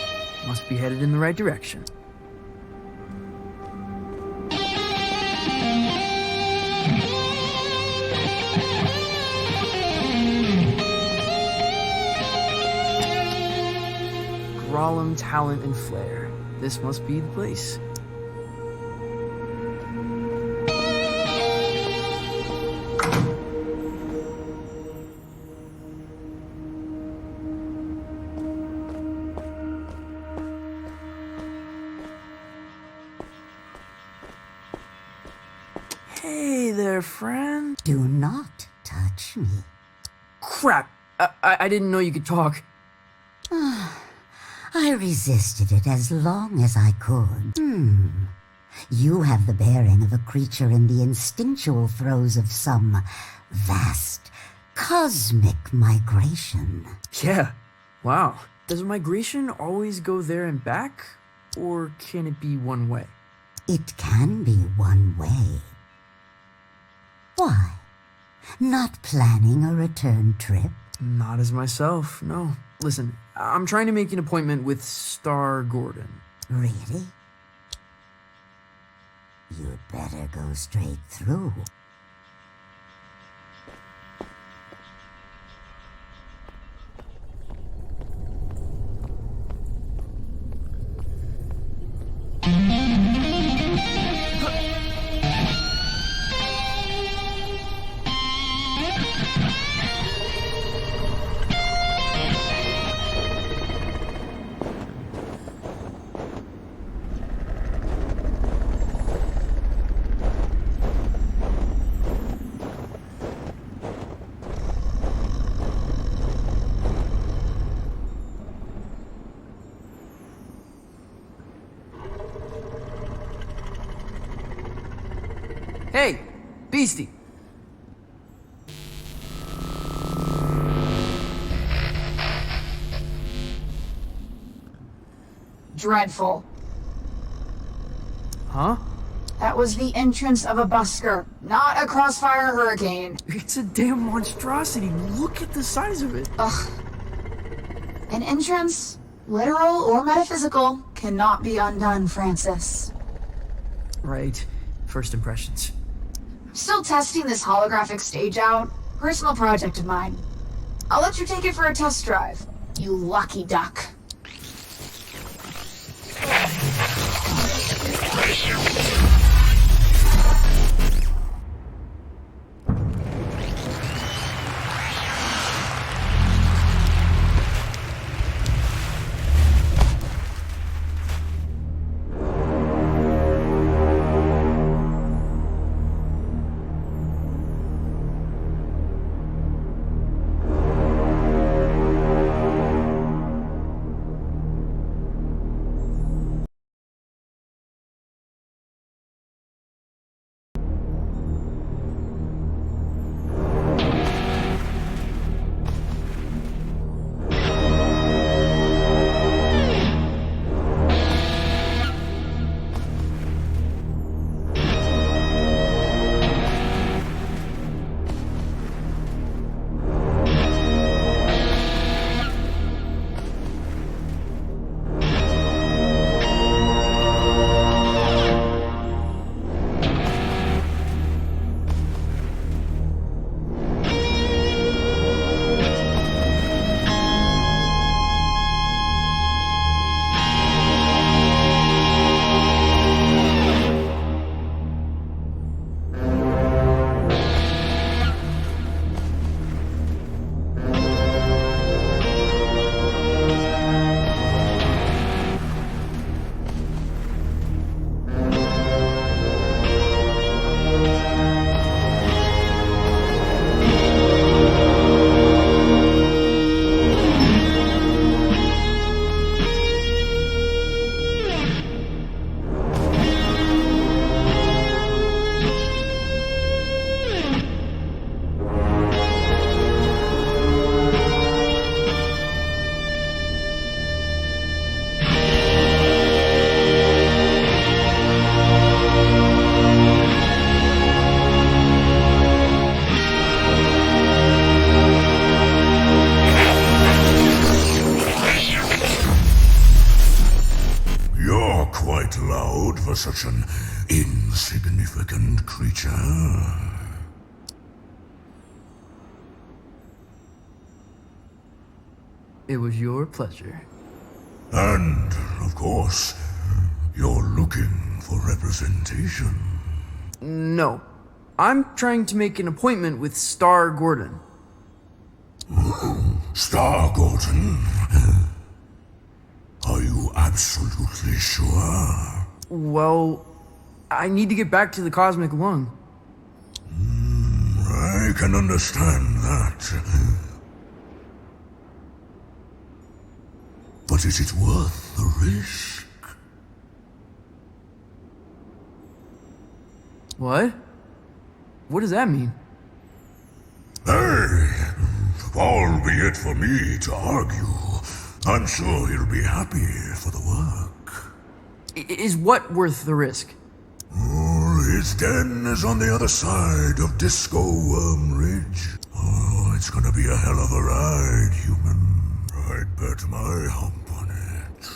Must be headed in the right direction. Grolem, talent, and flair. This must be the place. Hey there, friend. Do not touch me. Crap! I didn't know you could talk. I resisted it as long as I could. You have the bearing of a creature in the instinctual throes of some vast cosmic migration. Yeah. Wow. Does migration always go there and back? Or can it be one way? It can be one way. Why? Not planning a return trip? Not as myself, no. Listen, I'm trying to make an appointment with Star Gordon. Really? You'd better go straight through. Hey, Beastie. Dreadful. Huh? That was the entrance of a busker, not a crossfire hurricane. It's a damn monstrosity. Look at the size of it. Ugh. An entrance, literal or metaphysical, cannot be undone, Francis. Right. First impressions. Still testing this holographic stage out. Personal project of mine. I'll let you take it for a test drive. You lucky duck. quite loud for such an insignificant creature. It was your pleasure. And, of course, you're looking for representation. No. I'm trying to make an appointment with Star Gordon. Star Gordon? Are you absolutely sure? Well, I need to get back to the Cosmic Lung. I can understand that. But is it worth the risk? What? What does that mean? Hey, albeit for me to argue, I'm sure he'll be happy for the work. Is what worth the risk? His den is on the other side of Disco Worm Ridge. Oh, it's gonna be a hell of a ride, human. I'd bet my hump on it.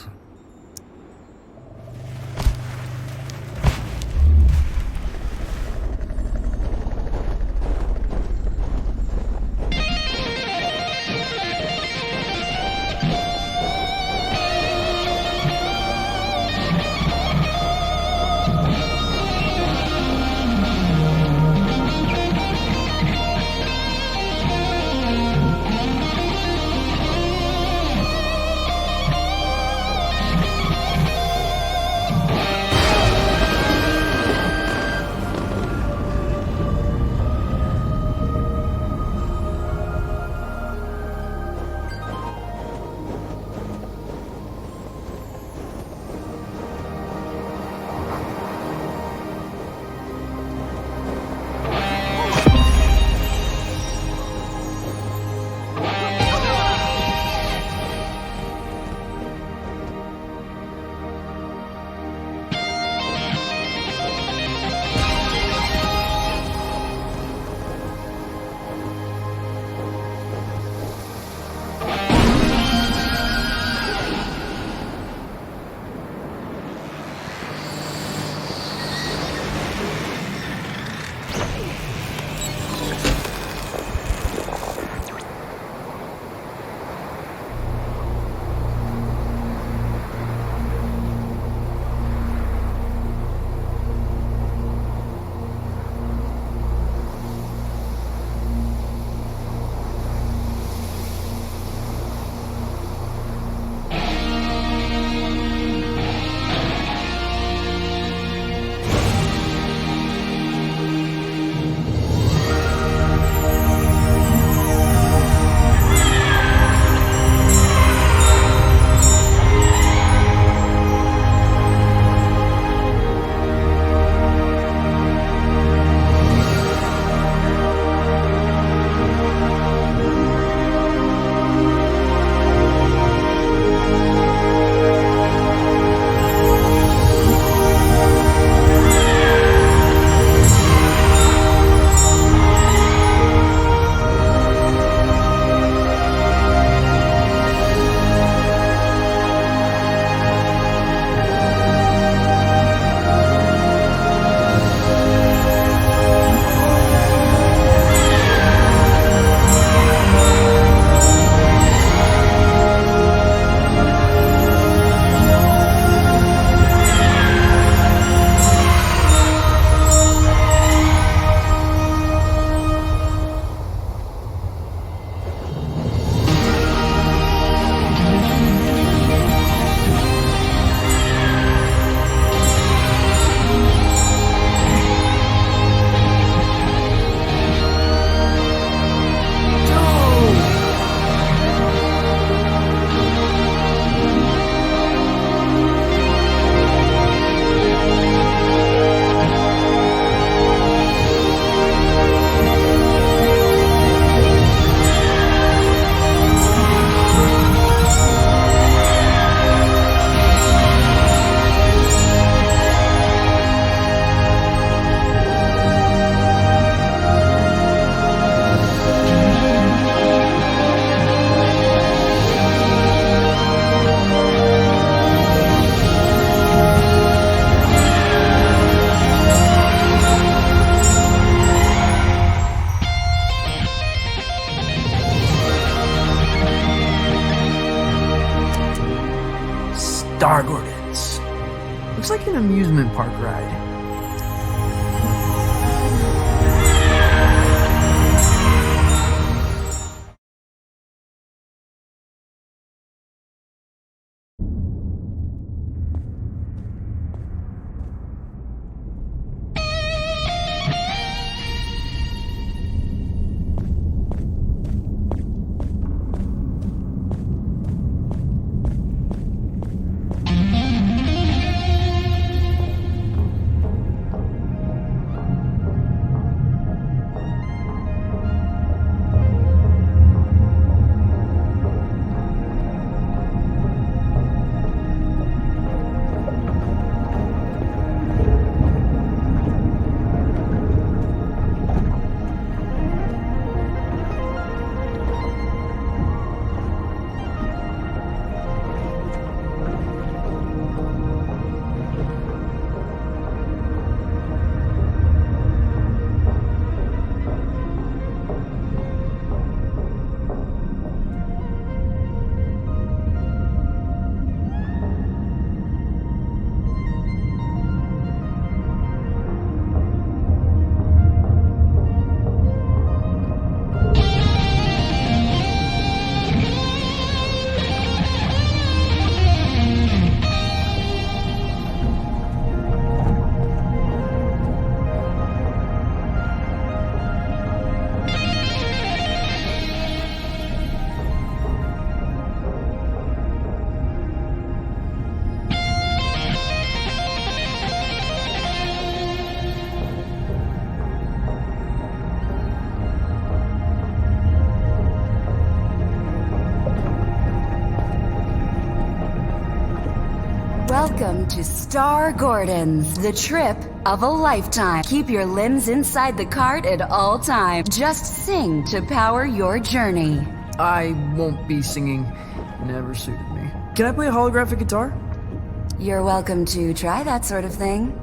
Star Gordons. Looks like an amusement park ride. Welcome to Star Gordons, the trip of a lifetime. Keep your limbs inside the cart at all times. Just sing to power your journey. I won't be singing. Never suited me. Can I play a holographic guitar? You're welcome to try that sort of thing.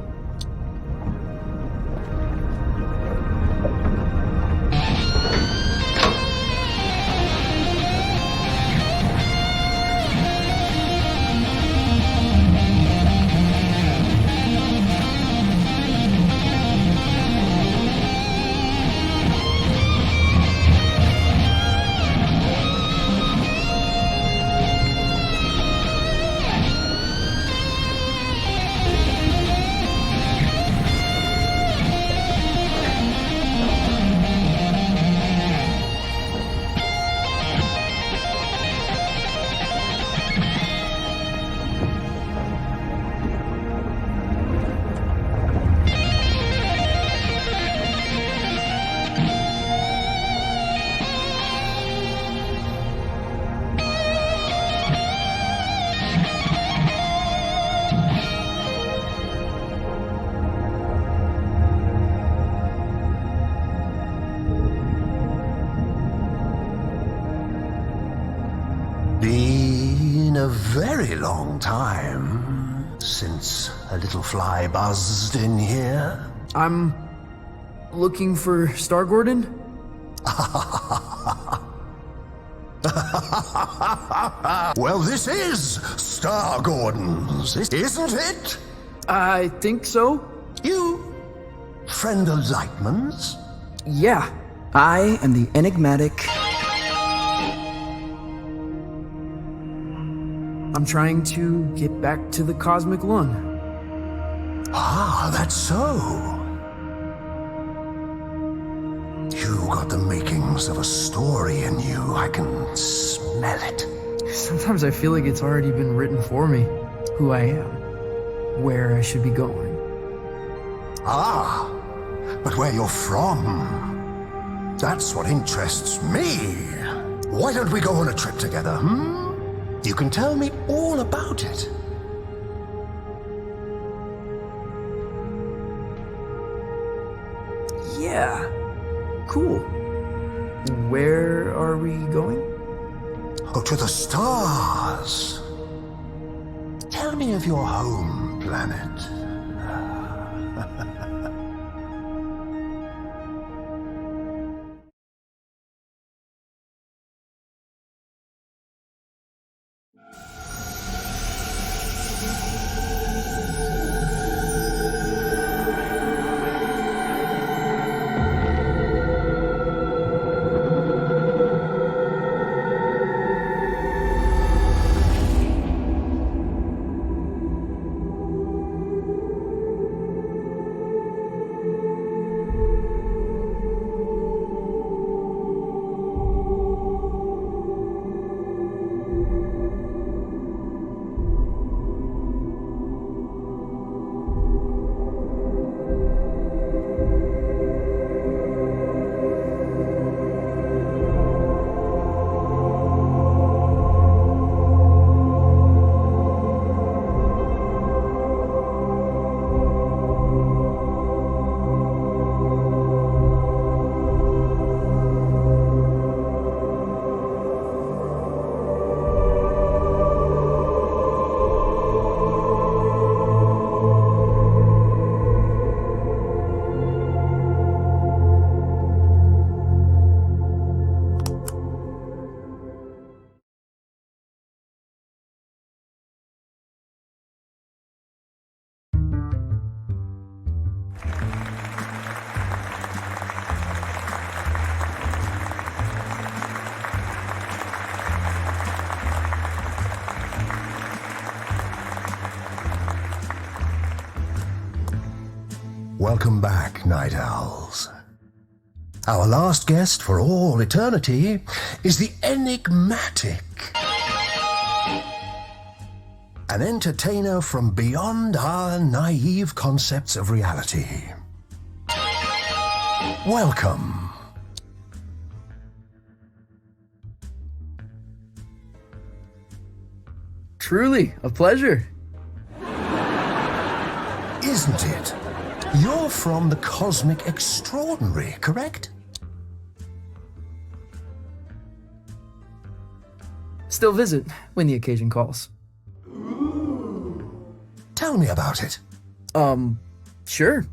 Been a very long time since a little fly buzzed in here. I'm looking for Star Gordon. Well, this is Star Gordon's, isn't it? I think so. You friend of Lightman's? Yeah, I am the enigmatic. I'm trying to get back to the cosmic lung. Ah, that's so. You got the makings of a story in you. I can smell it. Sometimes I feel like it's already been written for me. Who I am. Where I should be going. Ah, but where you're from. That's what interests me. Why don't we go on a trip together, hmm? You can tell me all about it. Yeah, cool. Where are we going? Oh, to the stars. Tell me of your home planet. Welcome back, Night Owls. Our last guest for all eternity is the enigmatic. An entertainer from beyond our naive concepts of reality. Welcome. Truly, a pleasure. Isn't it? You're from the Cosmic Extraordinary, correct? Still visit when the occasion calls. Tell me about it. Sure.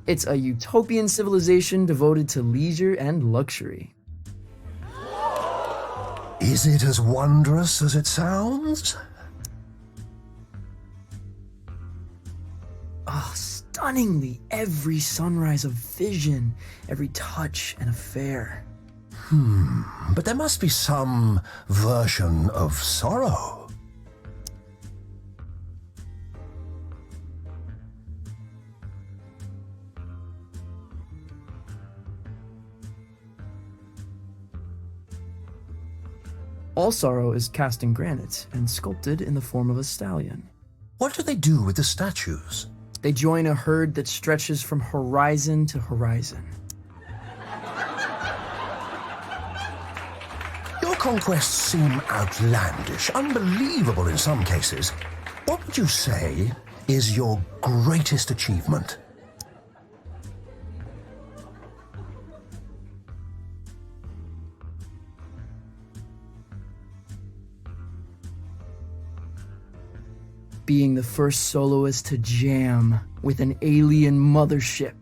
It's a utopian civilization devoted to leisure and luxury. Is it as wondrous as it sounds? Oh, stunningly, every sunrise of vision, every touch an affair. But there must be some version of sorrow. All sorrow is cast in granite and sculpted in the form of a stallion. What do they do with the statues? They join a herd that stretches from horizon to horizon. Your conquests seem outlandish, unbelievable in some cases. What would you say is your greatest achievement? Being the first soloist to jam with an alien mothership.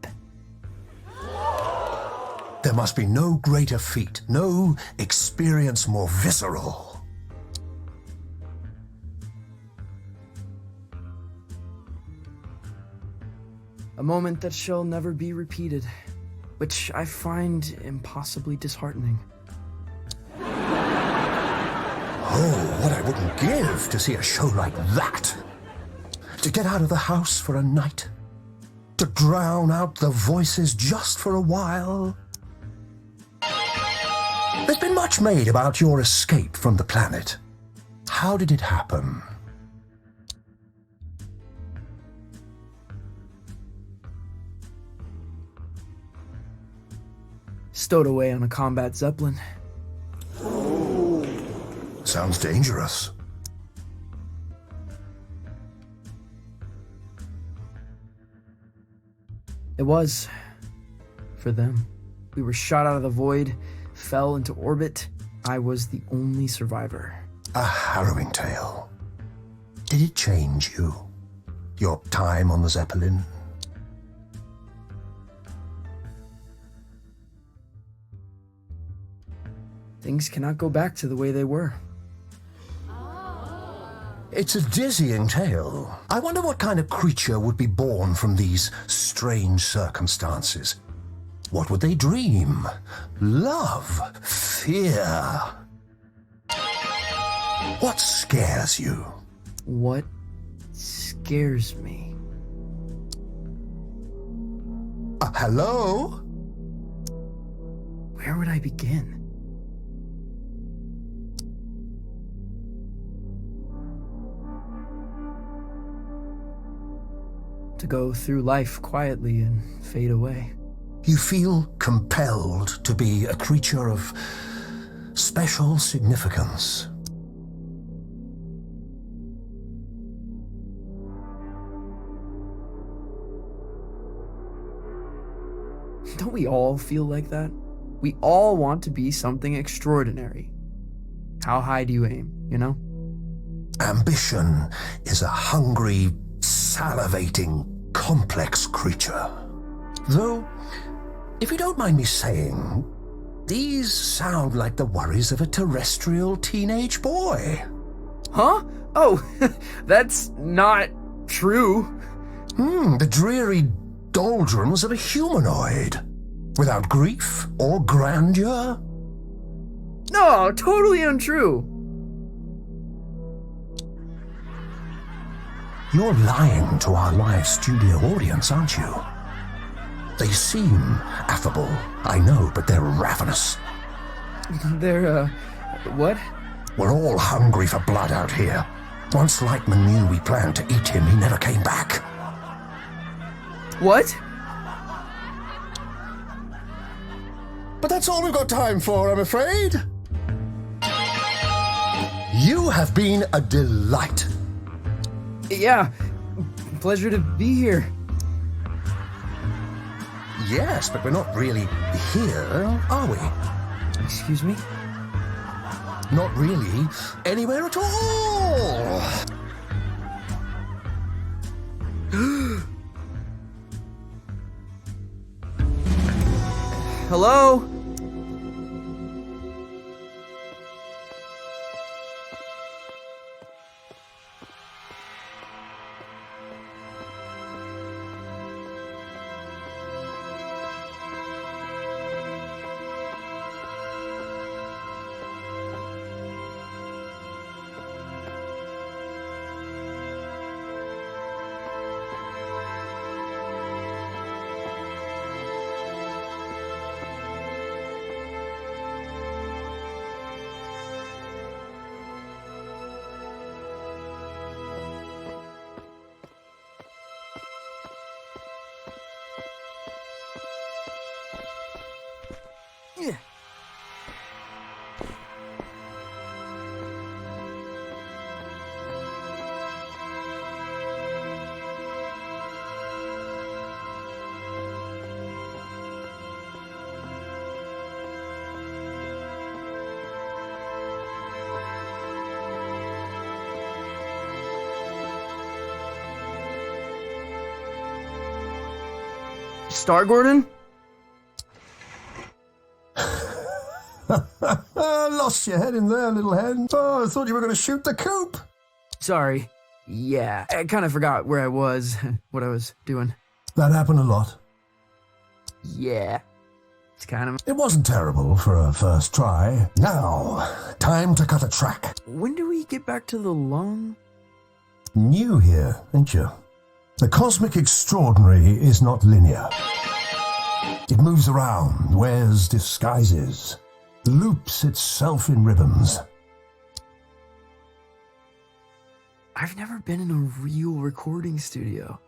There must be no greater feat, no experience more visceral. A moment that shall never be repeated, which I find impossibly disheartening. Oh, what I wouldn't give to see a show like that. To get out of the house for a night. To drown out the voices just for a while. There's been much made about your escape from the planet. How did it happen? Stowed away on a combat zeppelin. Sounds dangerous. It was. For them. We were shot out of the void, fell into orbit. I was the only survivor. A harrowing tale. Did it change you? Your time on the Zeppelin? Things cannot go back to the way they were. It's a dizzying tale. I wonder what kind of creature would be born from these strange circumstances. What would they dream? Love? Fear? What scares you? What scares me? Hello? Where would I begin? To go through life quietly and fade away. You feel compelled to be a creature of special significance. Don't we all feel like that? We all want to be something extraordinary. How high do you aim, you know? Ambition is a hungry, salivating, complex creature. Though, if you don't mind me saying, these sound like the worries of a terrestrial teenage boy. Huh? Oh, that's not true. The dreary doldrums of a humanoid. Without grief or grandeur. No, totally untrue. You're lying to our live studio audience, aren't you? They seem affable, I know, but they're ravenous. They're, what? We're all hungry for blood out here. Once Lightman knew we planned to eat him, he never came back. What? But that's all we've got time for, I'm afraid. You have been a delight. Yeah, pleasure to be here. Yes, but we're not really here, are we? Excuse me? Not really anywhere at all. Hello? Yeah. Star Gordon? Lost your head in there, little hen. Oh, I thought you were going to shoot the coop. Sorry. Yeah, I kind of forgot where I was, what I was doing. That happened a lot. Yeah. It's kind of... It wasn't terrible for a first try. Now, time to cut a track. When do we get back to the lung? New here, ain't you? The cosmic extraordinary is not linear. It moves around, wears disguises, loops itself in ribbons. I've never been in a real recording studio.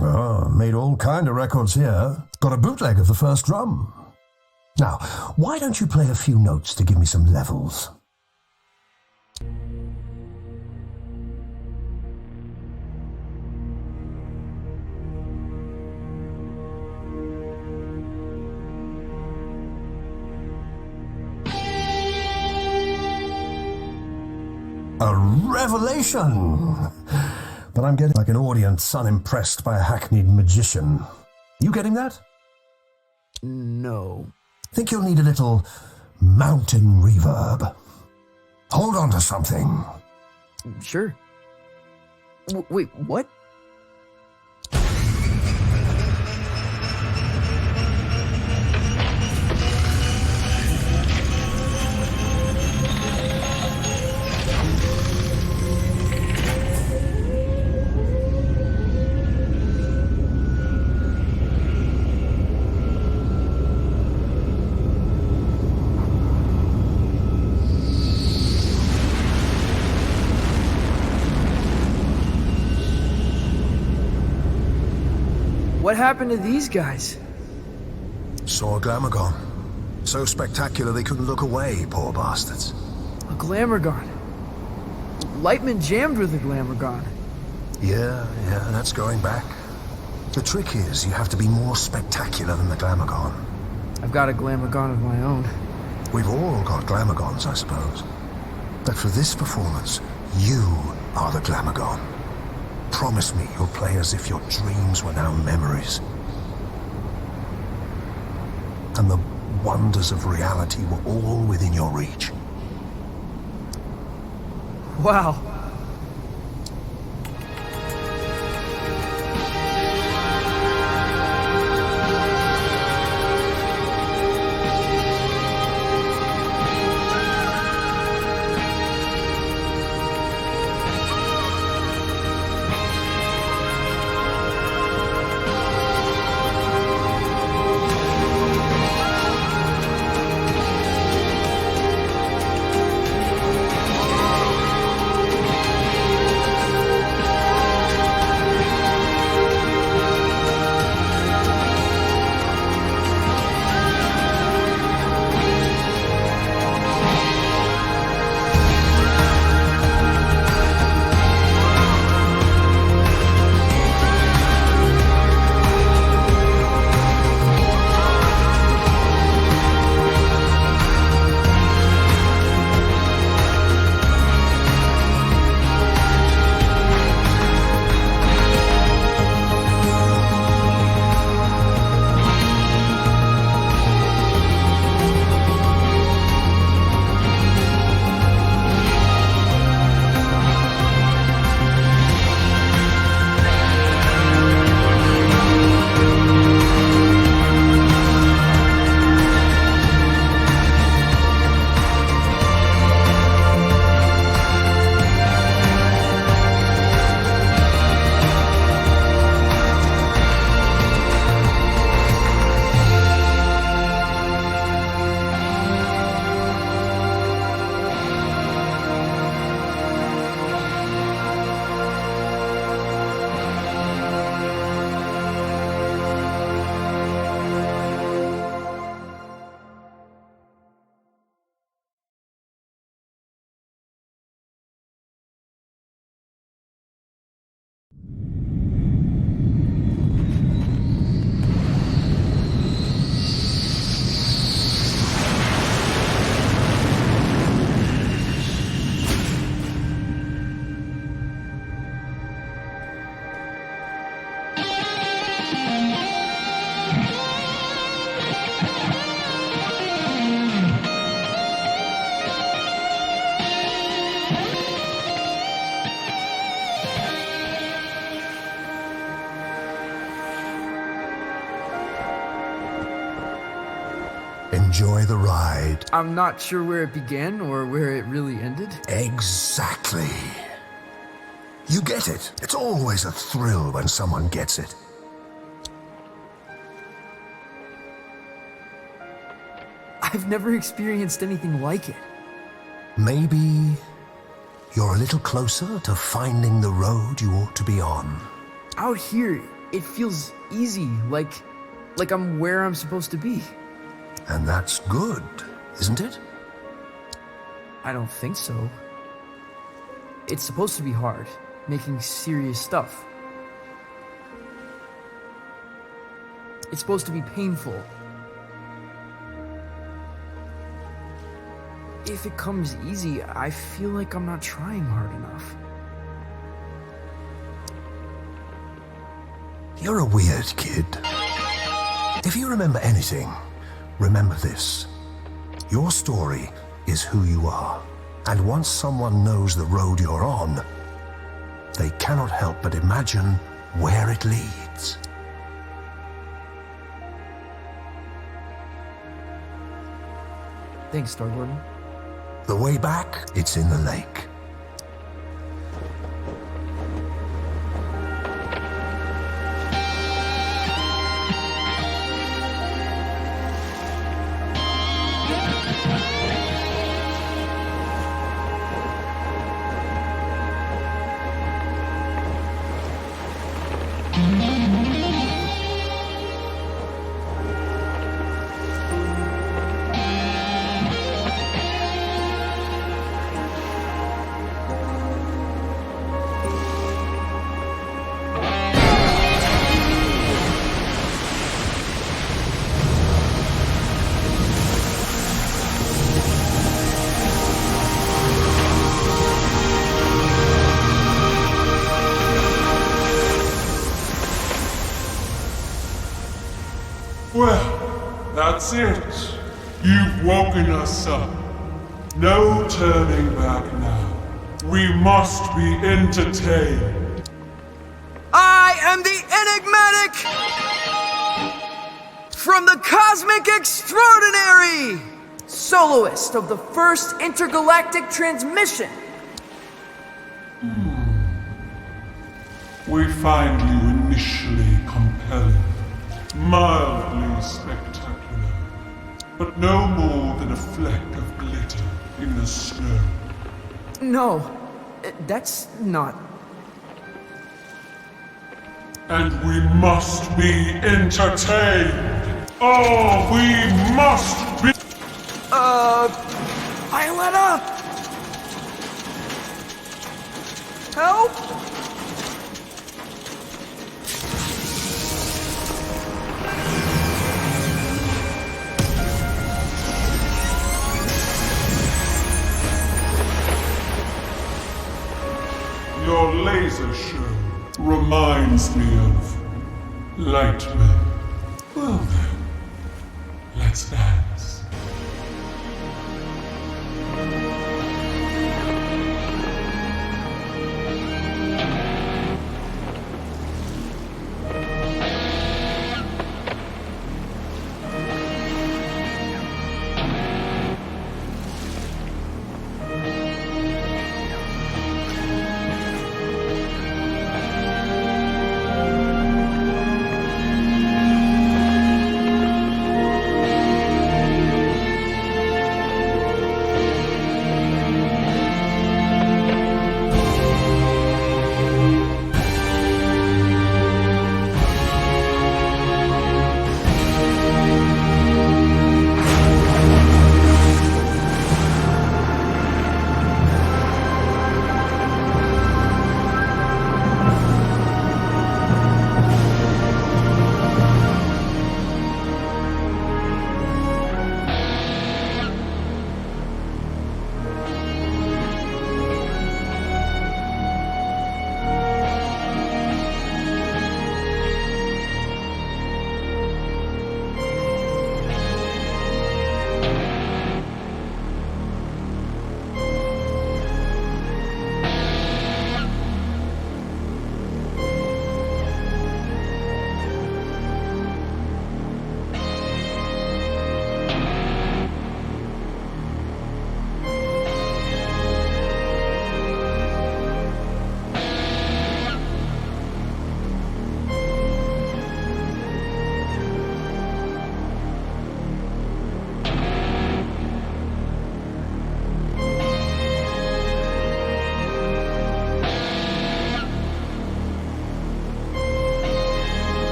Oh, made all kind of records here. Got a bootleg of the first drum. Now, why don't you play a few notes to give me some levels? A revelation! But I'm getting like an audience unimpressed by a hackneyed magician. You getting that? No. Think you'll need a little mountain reverb. Hold on to something. Sure. Wait, what? What happened to these guys? Saw a Glamogon. So spectacular they couldn't look away, poor bastards. A Glamogon. Lightman jammed with a Glamogon. Yeah, that's going back. The trick is you have to be more spectacular than the Glamogon. I've got a Glamogon of my own. We've all got Glamagons, I suppose. But for this performance, you are the Glamogon. Promise me you'll play as if your dreams were now memories. And the wonders of reality were all within your reach. Wow. Enjoy the ride. I'm not sure where it began or where it really ended. Exactly. You get it. It's always a thrill when someone gets it. I've never experienced anything like it. Maybe you're a little closer to finding the road you ought to be on. Out here, it feels easy, like I'm where I'm supposed to be. And that's good, isn't it? I don't think so. It's supposed to be hard, making serious stuff. It's supposed to be painful. If it comes easy, I feel like I'm not trying hard enough. You're a weird kid. If you remember anything, remember this. Your story is who you are. And once someone knows the road you're on, they cannot help but imagine where it leads. Thanks, Star Gordon. The way back, it's in the lake. Well, that's it. You've woken us up. No turning back now. We must be entertained. I am the enigmatic from the Cosmic Extraordinary, soloist of the first intergalactic transmission. We find you initially compelling, mildly spectacular, but no more than a fleck of glitter in the snow. No, that's not. And we must be entertained. Oh, we must be. Violetta! Help! Your laser show reminds me of Lightman. Well then, let's dance.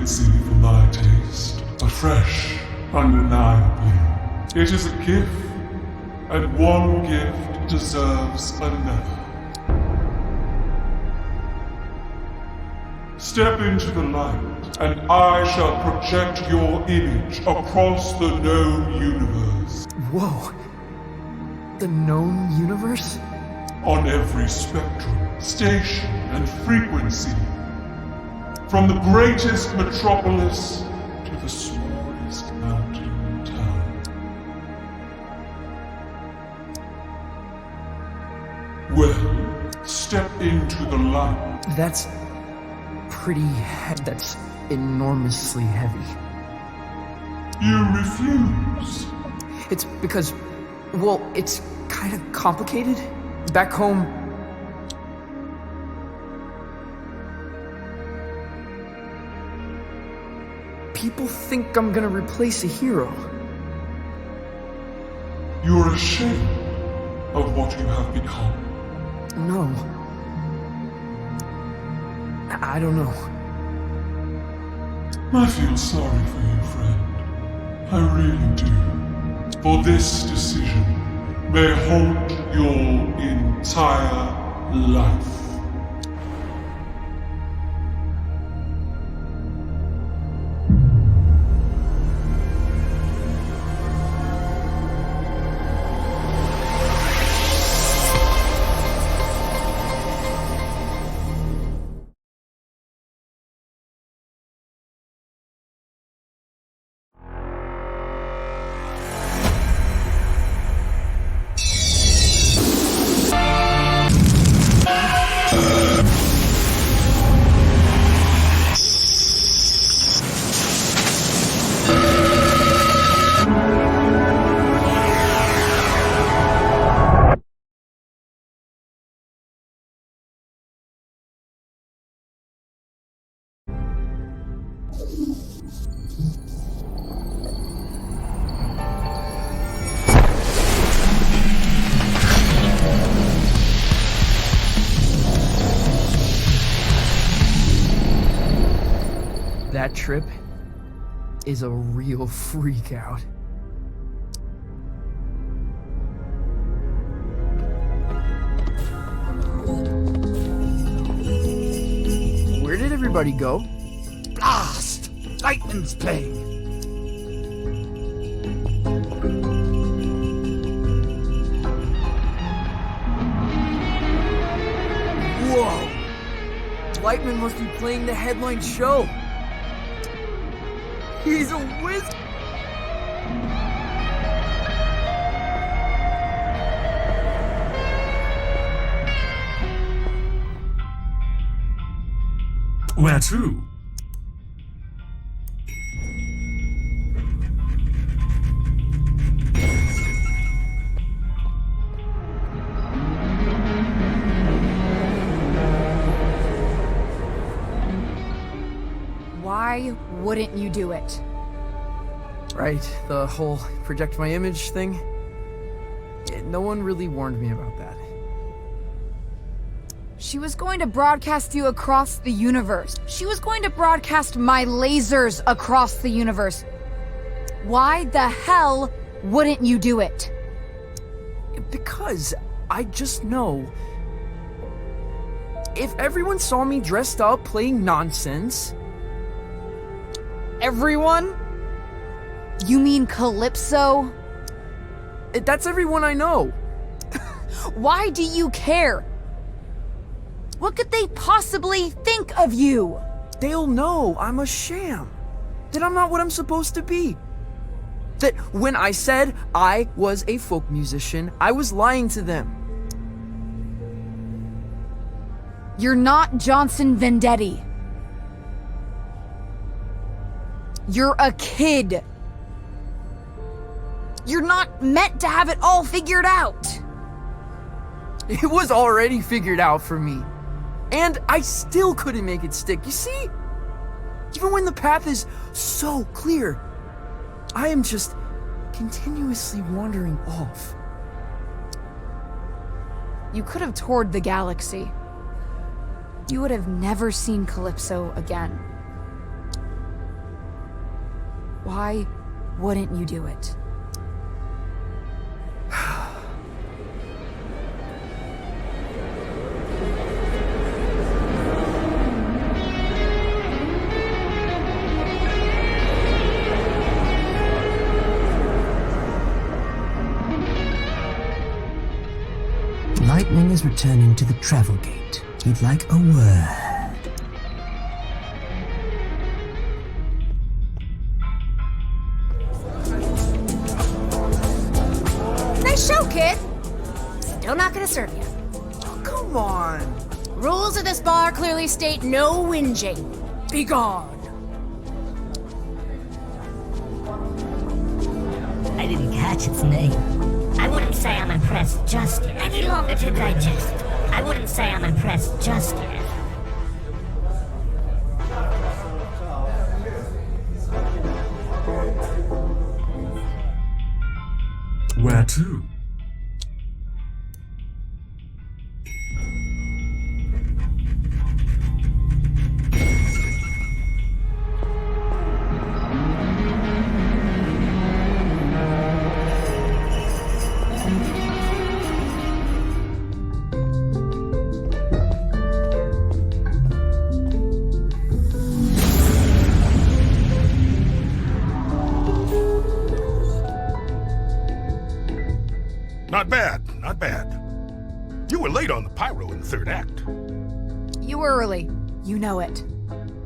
frequency for my taste, but fresh, undeniably. It is a gift, and one gift deserves another. Step into the light, and I shall project your image across the known universe. Whoa. The known universe? On every spectrum, station, and frequency. From the greatest metropolis to the smallest mountain town. Well, step into the light. That's that's enormously heavy. You refuse? It's because, well, it's kind of complicated. Back home, people think I'm gonna replace a hero. You're ashamed of what you have become? No. I don't know. I feel sorry for you, friend. I really do. For this decision may haunt your entire life. That trip is a real freak out. Where did everybody go? Blast! Lightning's playing. Whoa! Lightman must be playing the headline show. He's a wizard! Where to? Why wouldn't you do it? Right, the whole project my image thing. No one really warned me about that. She was going to broadcast you across the universe. She was going to broadcast my lasers across the universe. Why the hell wouldn't you do it? Because I just know if everyone saw me dressed up playing nonsense... Everyone? You mean Calypso? That's everyone I know. Why do you care? What could they possibly think of you? They'll know I'm a sham. That I'm not what I'm supposed to be. That when I said I was a folk musician, I was lying to them. You're not Johnson Vendetti. You're a kid. You're not meant to have it all figured out. It was already figured out for me. And I still couldn't make it stick, you see? Even when the path is so clear, I am just continuously wandering off. You could have toured the galaxy. You would have never seen Calypso again. Why wouldn't you do it? Lightning is returning to the travel gate. He'd like a word. Nice show, kid. Still not gonna serve you. Come on. Rules of this bar clearly state no whinging. Be gone. I didn't catch its name. I wouldn't say I'm impressed just yet. Any longer to digest. I wouldn't say I'm impressed just yet. Where to? Not bad, not bad. You were late on the pyro in the third act. You were early. You know it.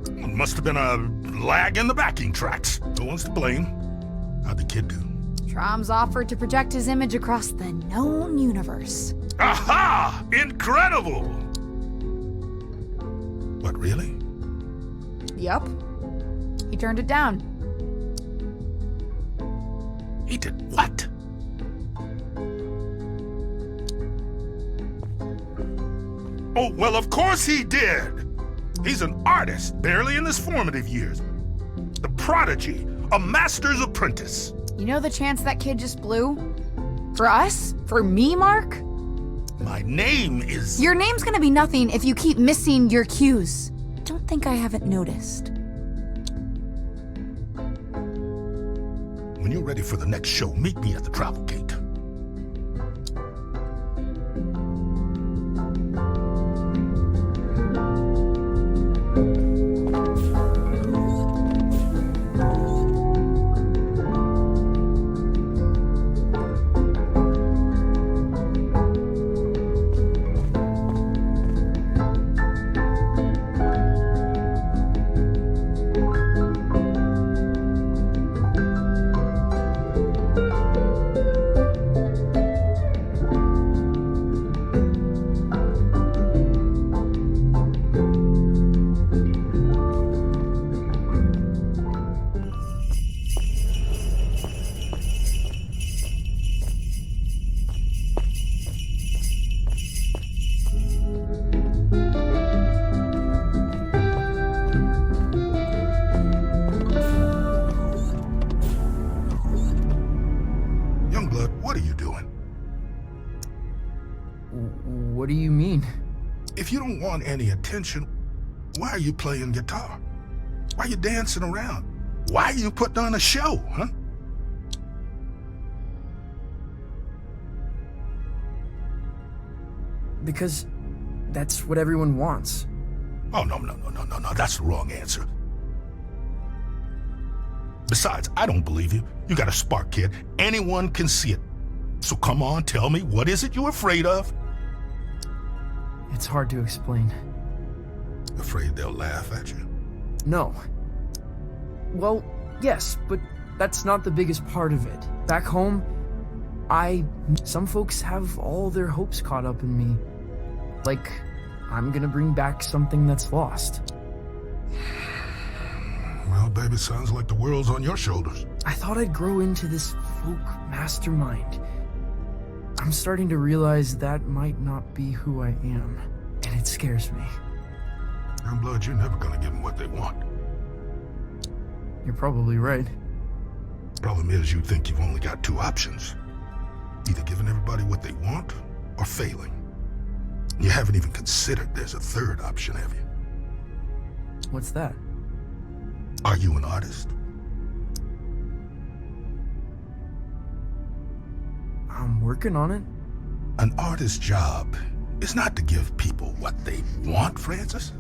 It must have been a lag in the backing tracks. No one's to blame. How'd the kid do? Trom's offered to project his image across the known universe. Aha! Incredible! What, really? Yup. He turned it down. He did what? Oh, well, of course he did. He's an artist, barely in his formative years. The prodigy, a master's apprentice. You know the chance that kid just blew? For us? For me, Mark? My name is... Your name's gonna be nothing if you keep missing your cues. Don't think I haven't noticed. When you're ready for the next show, meet me at the travel gate. What are you doing? What do you mean? If you don't want any attention, why are you playing guitar? Why are you dancing around? Why are you putting on a show, huh? Because that's what everyone wants. Oh, no, that's the wrong answer. Besides, I don't believe you. You got a spark, kid. Anyone can see it. So come on, tell me, what is it you're afraid of? It's hard to explain. Afraid they'll laugh at you? No. Well, yes, but that's not the biggest part of it. Back home, some folks have all their hopes caught up in me. Like, I'm gonna bring back something that's lost. Well, baby, sounds like the world's on your shoulders. I thought I'd grow into this folk mastermind. I'm starting to realize that might not be who I am, and it scares me. Youngblood, you're never gonna give them what they want. You're probably right. Problem is, you think you've only got two options. Either giving everybody what they want, or failing. You haven't even considered there's a third option, have you? What's that? Are you an artist? I'm working on it. An artist's job is not to give people what they want, Francis.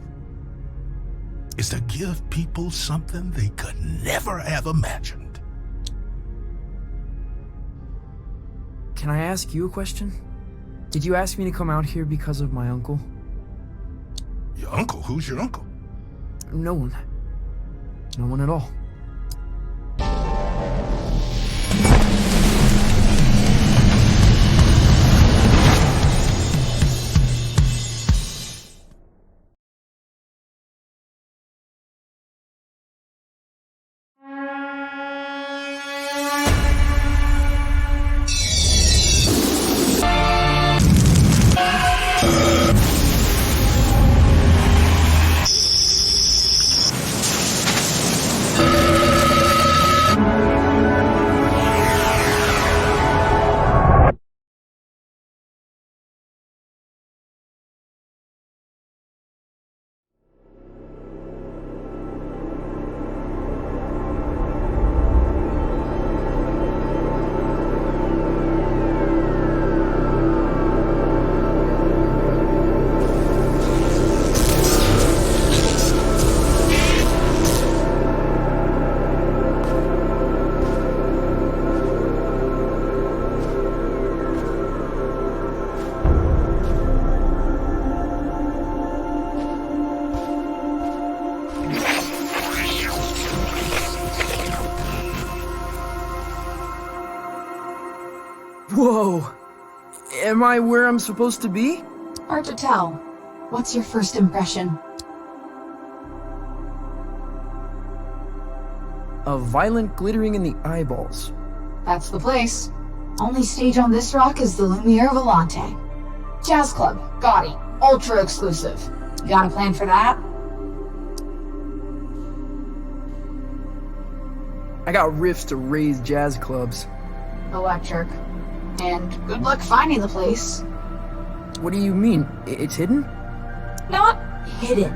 It's to give people something they could never have imagined. Can I ask you a question? Did you ask me to come out here because of my uncle? Your uncle? Who's your uncle? No one. No one at all. Whoa! Am I where I'm supposed to be? Hard to tell. What's your first impression? A violent glittering in the eyeballs. That's the place. Only stage on this rock is the Lumiere Volante. Jazz club, gaudy, ultra exclusive. You got a plan for that? I got riffs to raise jazz clubs. Electric. And good luck finding the place. What do you mean? It's hidden? Not hidden,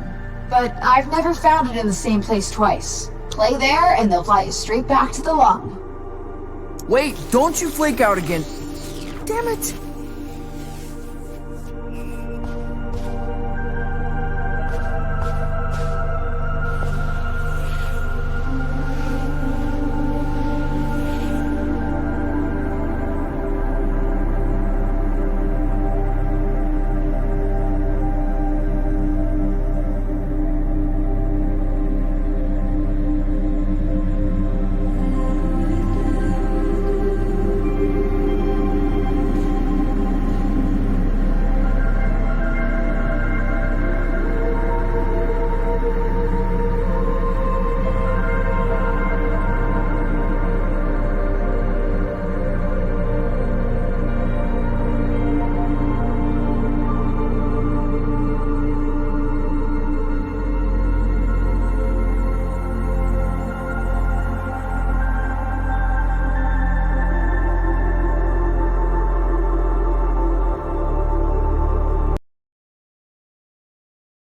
but I've never found it in the same place twice. Play there and they'll fly you straight back to the lung. Wait, don't you flake out again. Damn it.